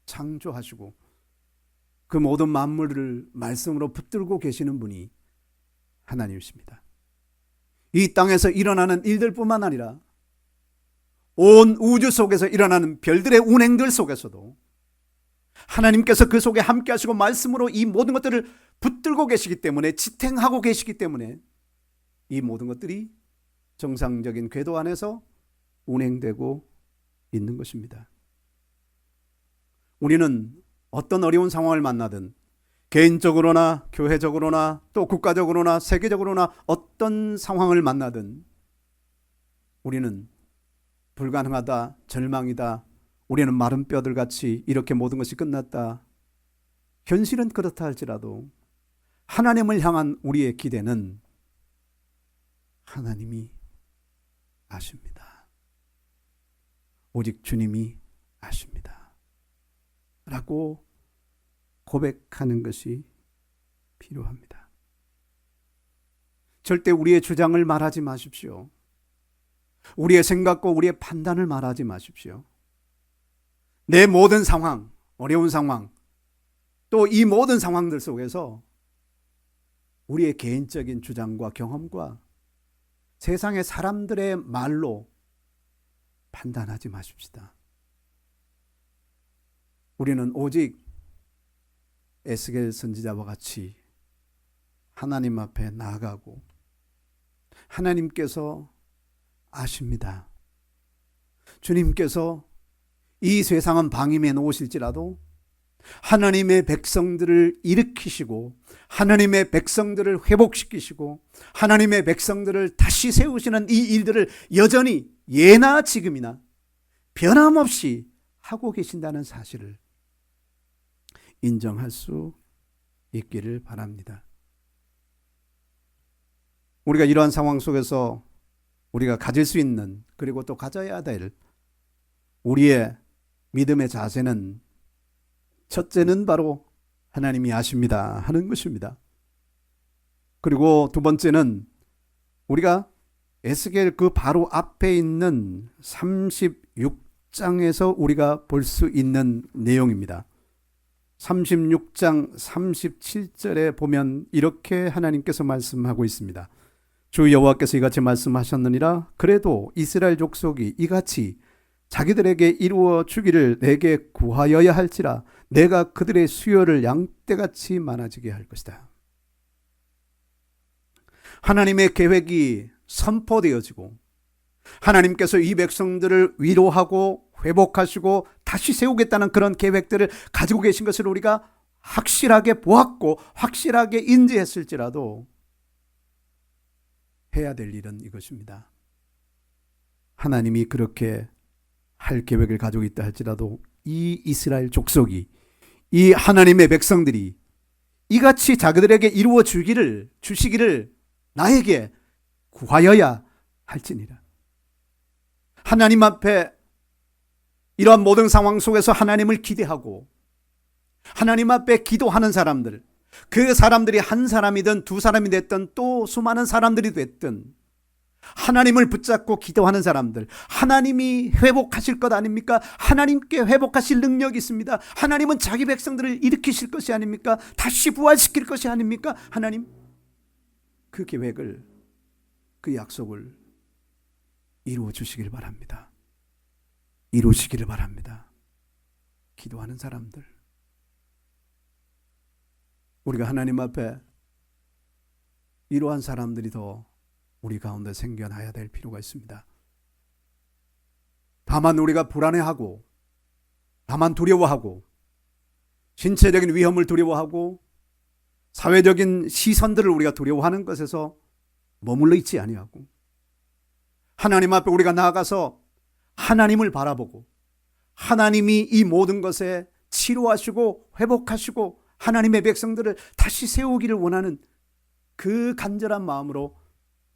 창조하시고 그 모든 만물을 말씀으로 붙들고 계시는 분이 하나님이십니다. 이 땅에서 일어나는 일들뿐만 아니라 온 우주 속에서 일어나는 별들의 운행들 속에서도 하나님께서 그 속에 함께 하시고 말씀으로 이 모든 것들을 붙들고 계시기 때문에, 지탱하고 계시기 때문에 이 모든 것들이 정상적인 궤도 안에서 운행되고 있는 것입니다. 우리는 어떤 어려운 상황을 만나든 개인적으로나 교회적으로나 또 국가적으로나 세계적으로나 어떤 상황을 만나든 우리는 불가능하다, 절망이다, 우리는 마른 뼈들같이 이렇게 모든 것이 끝났다. 현실은 그렇다 할지라도 하나님을 향한 우리의 기대는 하나님이 아십니다. 오직 주님이 아십니다. 라고 고백하는 것이 필요합니다. 절대 우리의 주장을 말하지 마십시오. 우리의 생각과 우리의 판단을 말하지 마십시오. 내 모든 상황, 어려운 상황, 또 이 모든 상황들 속에서 우리의 개인적인 주장과 경험과 세상의 사람들의 말로 판단하지 마십시다. 우리는 오직 에스겔 선지자와 같이 하나님 앞에 나아가고 하나님께서 아십니다. 주님께서 이 세상은 방임해 놓으실지라도 하나님의 백성들을 일으키시고 하나님의 백성들을 회복시키시고 하나님의 백성들을 다시 세우시는 이 일들을 여전히 예나 지금이나 변함없이 하고 계신다는 사실을 인정할 수 있기를 바랍니다. 우리가 이러한 상황 속에서 우리가 가질 수 있는, 그리고 또 가져야 될 우리의 믿음의 자세는, 첫째는 바로 하나님이 아십니다 하는 것입니다. 그리고 두 번째는 우리가 에스겔 그 바로 앞에 있는 36장에서 우리가 볼 수 있는 내용입니다. 36장 37절에 보면 이렇게 하나님께서 말씀하고 있습니다. 주 여호와께서 이같이 말씀하셨느니라. 그래도 이스라엘 족속이 이같이 자기들에게 이루어 주기를 내게 구하여야 할지라 내가 그들의 수요를 양떼같이 많아지게 할 것이다. 하나님의 계획이 선포되어지고 하나님께서 이 백성들을 위로하고 회복하시고 다시 세우겠다는 그런 계획들을 가지고 계신 것을 우리가 확실하게 보았고 확실하게 인지했을지라도 해야 될 일은 이것입니다. 하나님이 그렇게 할 계획을 가지고 있다 할지라도 이 이스라엘 족속이, 이 하나님의 백성들이 이같이 자기들에게 이루어 주시기를 나에게 구하여야 할지니라. 하나님 앞에 이러한 모든 상황 속에서 하나님을 기대하고 하나님 앞에 기도하는 사람들, 그 사람들이 한 사람이든 두 사람이 됐든 또 수많은 사람들이 됐든 하나님을 붙잡고 기도하는 사람들, 하나님이 회복하실 것 아닙니까? 하나님께 회복하실 능력이 있습니다. 하나님은 자기 백성들을 일으키실 것이 아닙니까? 다시 부활시킬 것이 아닙니까? 하나님 그 계획을, 그 약속을 이루어 주시길 바랍니다. 이루시기를 바랍니다. 기도하는 사람들, 우리가 하나님 앞에 이러한 사람들이 더 우리 가운데 생겨나야 될 필요가 있습니다. 다만 우리가 불안해하고, 다만 두려워하고, 신체적인 위험을 두려워하고, 사회적인 시선들을 우리가 두려워하는 것에서 머물러 있지 아니하고, 하나님 앞에 우리가 나아가서 하나님을 바라보고 하나님이 이 모든 것에 치료하시고 회복하시고 하나님의 백성들을 다시 세우기를 원하는 그 간절한 마음으로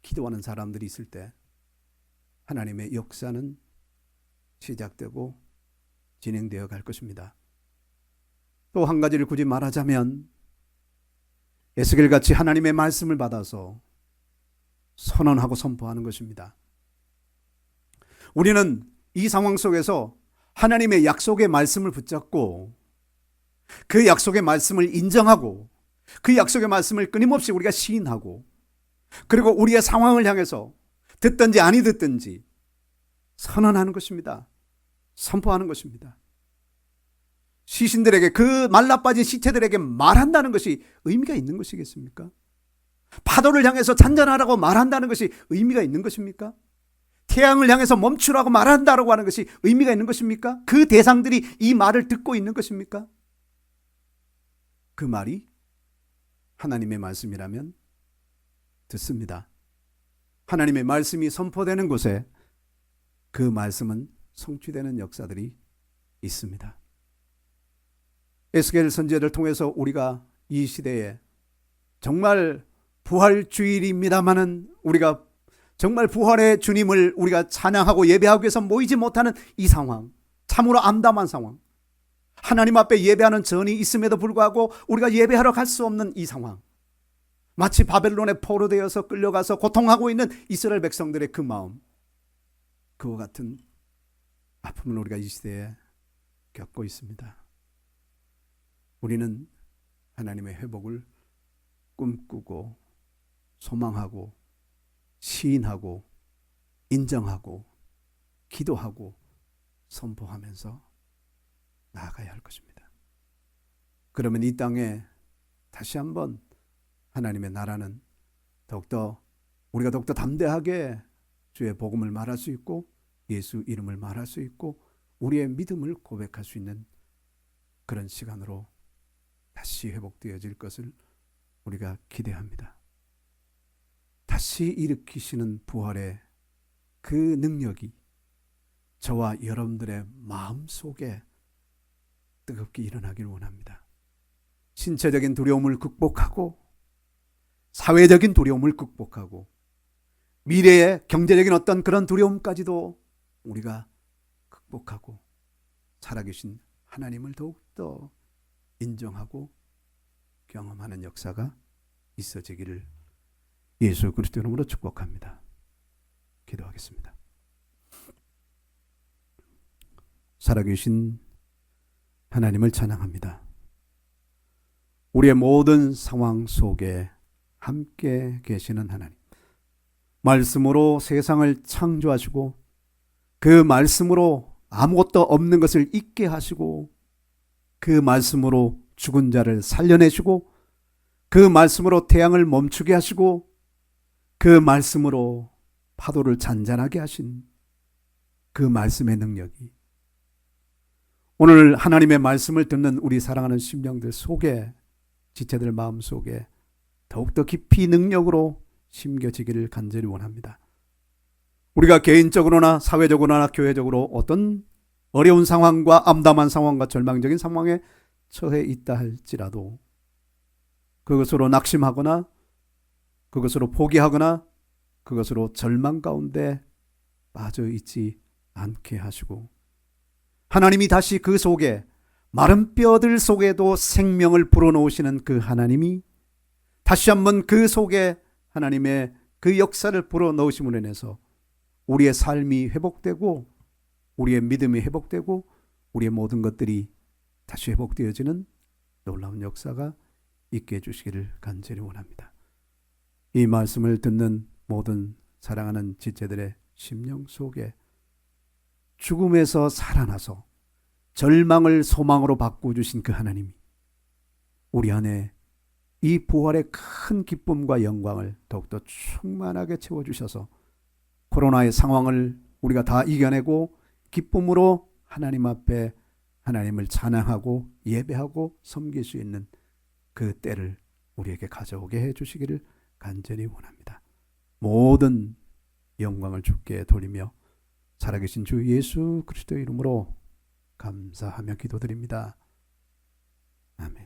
기도하는 사람들이 있을 때 하나님의 역사는 시작되고 진행되어 갈 것입니다. 또 한 가지를 굳이 말하자면 에스겔같이 하나님의 말씀을 받아서 선언하고 선포하는 것입니다. 우리는 이 상황 속에서 하나님의 약속의 말씀을 붙잡고 그 약속의 말씀을 인정하고 그 약속의 말씀을 끊임없이 우리가 시인하고 그리고 우리의 상황을 향해서 듣든지 아니 듣든지 선언하는 것입니다. 선포하는 것입니다. 시신들에게, 그 말라빠진 시체들에게 말한다는 것이 의미가 있는 것이겠습니까? 파도를 향해서 잔잔하라고 말한다는 것이 의미가 있는 것입니까? 태양을 향해서 멈추라고 말한다고 하는 것이 의미가 있는 것입니까? 그 대상들이 이 말을 듣고 있는 것입니까? 그 말이 하나님의 말씀이라면 듣습니다. 하나님의 말씀이 선포되는 곳에 그 말씀은 성취되는 역사들이 있습니다. 에스겔 선지자를 통해서 우리가 이 시대에 정말 부활주일입니다마는 우리가 정말 부활의 주님을 우리가 찬양하고 예배하기 위해서 모이지 못하는 이 상황, 참으로 암담한 상황, 하나님 앞에 예배하는 전이 있음에도 불구하고 우리가 예배하러 갈 수 없는 이 상황, 마치 바벨론에 포로되어서 끌려가서 고통하고 있는 이스라엘 백성들의 그 마음, 그와 같은 아픔을 우리가 이 시대에 겪고 있습니다. 우리는 하나님의 회복을 꿈꾸고 소망하고 시인하고 인정하고 기도하고 선포하면서 나아가야 할 것입니다. 그러면 이 땅에 다시 한번 하나님의 나라는 우리가 더욱더 담대하게 주의 복음을 말할 수 있고 예수 이름을 말할 수 있고 우리의 믿음을 고백할 수 있는 그런 시간으로 다시 회복되어질 것을 우리가 기대합니다. 다시 일으키시는 부활의 그 능력이 저와 여러분들의 마음속에 뜨겁게 일어나기를 원합니다. 신체적인 두려움을 극복하고 사회적인 두려움을 극복하고 미래의 경제적인 어떤 그런 두려움까지도 우리가 극복하고 살아계신 하나님을 더욱더 인정하고 경험하는 역사가 있어지기를 예수 그리스도 이름으로 축복합니다. 기도하겠습니다. 살아계신 하나님을 찬양합니다. 우리의 모든 상황 속에 함께 계시는 하나님, 말씀으로 세상을 창조하시고 그 말씀으로 아무것도 없는 것을 있게 하시고 그 말씀으로 죽은 자를 살려내시고 그 말씀으로 태양을 멈추게 하시고 그 말씀으로 파도를 잔잔하게 하신 그 말씀의 능력이 오늘 하나님의 말씀을 듣는 우리 사랑하는 심령들 속에, 지체들 마음 속에 더욱더 깊이 능력으로 심겨지기를 간절히 원합니다. 우리가 개인적으로나 사회적으로나 교회적으로 어떤 어려운 상황과 암담한 상황과 절망적인 상황에 처해 있다 할지라도 그것으로 낙심하거나 그것으로 포기하거나 그것으로 절망 가운데 빠져 있지 않게 하시고, 하나님이 다시 그 속에, 마른 뼈들 속에도 생명을 불어넣으시는 그 하나님이 다시 한번 그 속에 하나님의 그 역사를 불어넣으심으로 인해서 우리의 삶이 회복되고 우리의 믿음이 회복되고 우리의 모든 것들이 다시 회복되어지는 놀라운 역사가 있게 해주시기를 간절히 원합니다. 이 말씀을 듣는 모든 사랑하는 지체들의 심령 속에 죽음에서 살아나서 절망을 소망으로 바꾸어주신 그 하나님이 우리 안에 이 부활의 큰 기쁨과 영광을 더욱더 충만하게 채워주셔서 코로나의 상황을 우리가 다 이겨내고 기쁨으로 하나님 앞에 하나님을 찬양하고 예배하고 섬길 수 있는 그 때를 우리에게 가져오게 해주시기를 간절히 원합니다. 모든 영광을 주께 돌리며 살아계신 주 예수 그리스도의 이름으로 감사하며 기도드립니다. 아멘.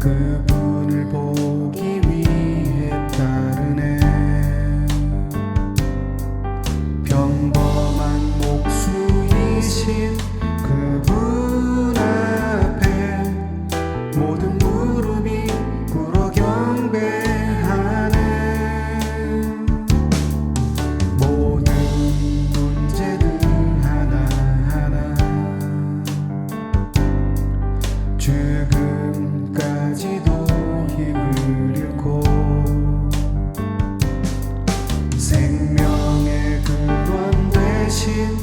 그분을 보기 위해 따르네. 평범한 목수이신 그분 앞에 모든 무릎이 꿇어 경배하네. 모든 문제들 하나하나 지금까지도 힘을 잃고 생명의 근원 되신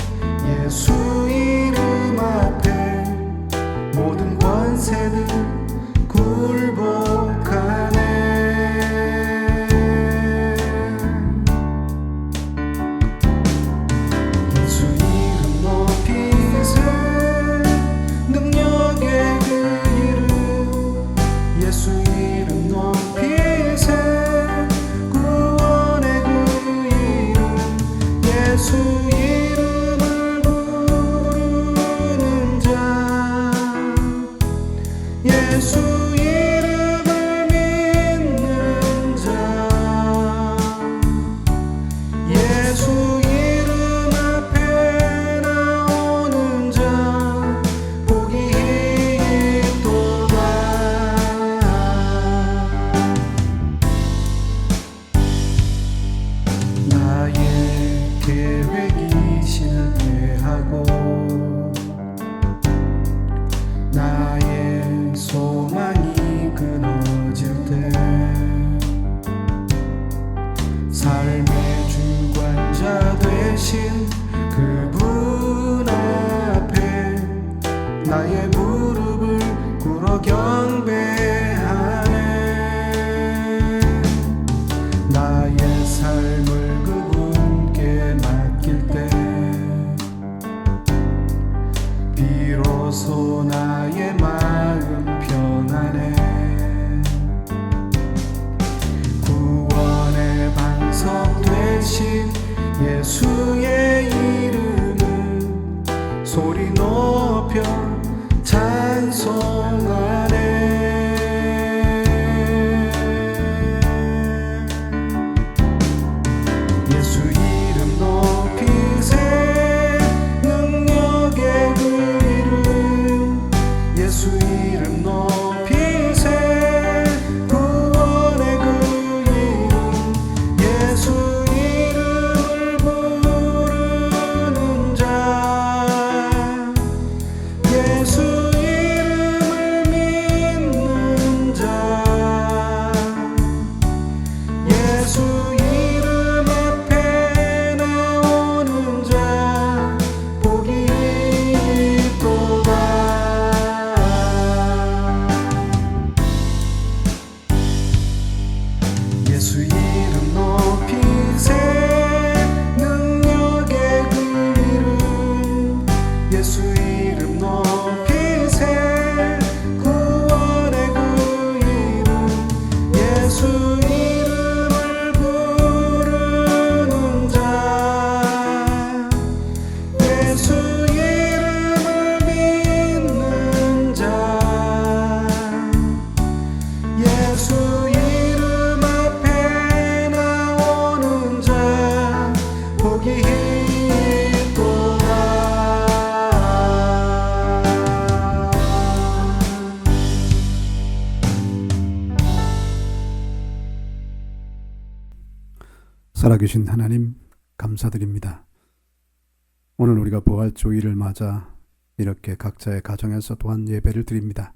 예수 이름 앞에 모든 권세들 굴복하네. 예수 이름 높이세. 능력의 그 이름 예수 이름 높이세. 구원의 그 이름 예수 이름을 부르는 자 예수 이름을 믿는 자 예수 이름 앞에 나오는 자 복이 있도다. 나의 계획이 실패하고 나의 소망이 끊어질 때 삶의 주관자 되신 그분 앞에 나의 무릎을 꿇어 경배하네. 나의 삶을 그분께 맡길 때 비로소 나의 마음 편하네. 구원의 반석 되신 예수의 이름을 소리 높여 찬송하네. 예수 이름 높이세. 능력의 그 이름 예수 이름 높이세. 구원의 그 이름 예수 이름을 부르는 이름 높이세 능력의 그 이름 예수 이름 높이세 구원의 그 이름 예수 이름을 부르는 자 예수 이름을 믿는 자 예수 이름 앞에 나오는 자 복이 있도다. 살아계신 하나님 감사드립니다. 오늘 우리가 부활 주일을 맞아 이렇게 각자의 가정에서 또한 예배를 드립니다.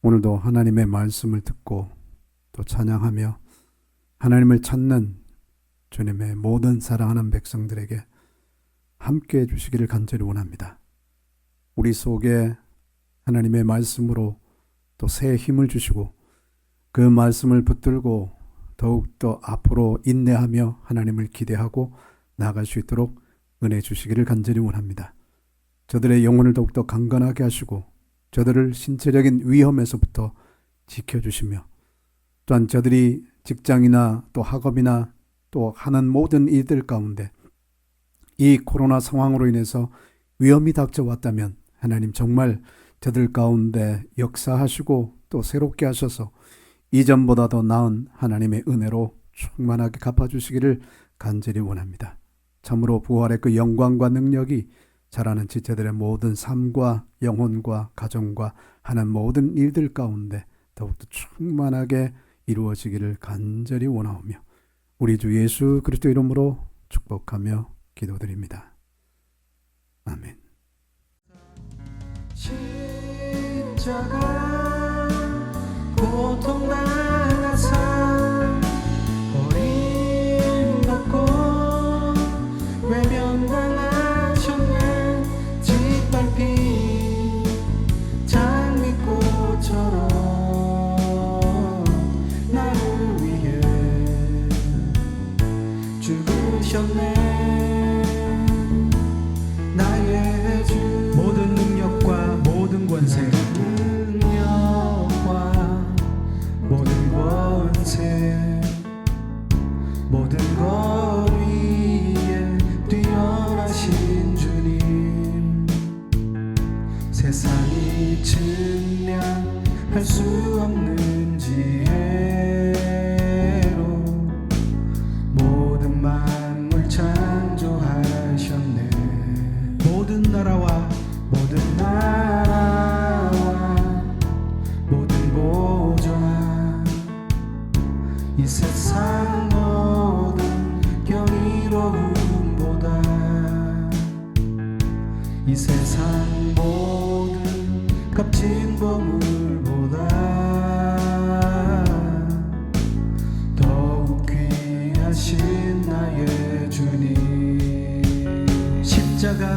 오늘도 하나님의 말씀을 듣고 또 찬양하며 하나님을 찾는 주님의 모든 사랑하는 백성들에게 함께 해주시기를 간절히 원합니다. 우리 속에 하나님의 말씀으로 또 새 힘을 주시고 그 말씀을 붙들고 더욱더 앞으로 인내하며 하나님을 기대하고 나아갈 수 있도록 은혜 주시기를 간절히 원합니다. 저들의 영혼을 더욱더 강건하게 하시고 저들을 신체적인 위험에서부터 지켜주시며 또한 저들이 직장이나 또 학업이나 또 하는 모든 일들 가운데 이 코로나 상황으로 인해서 위험이 닥쳐왔다면 하나님 정말 저들 가운데 역사하시고 또 새롭게 하셔서 이전보다 더 나은 하나님의 은혜로 충만하게 갚아주시기를 간절히 원합니다. 참으로 부활의 그 영광과 능력이 자라는 지체들의 모든 삶과 영혼과 가정과 하는 모든 일들 가운데 더욱더 충만하게 이루어지기를 간절히 원하오며 우리 주 예수 그리스도 이름으로 축복하며 기도드립니다. 아멘. 십자가 고통 당하사 버림받고 외면당하셨네 짓밟힌 장미꽃처럼 나를 위해 죽으셨네 나의 주 모든 능력과 모든 권세 모든 것 위에 뛰어나신 주님 세상이 측량할 수 없는 지혜로 모든 만물 창조하셨네 모든 나라와 모든 보좌 이 세상 모든 경이로움보다 이 세상 모든 값진 보물보다 더욱 귀하신 나의 주님 십자가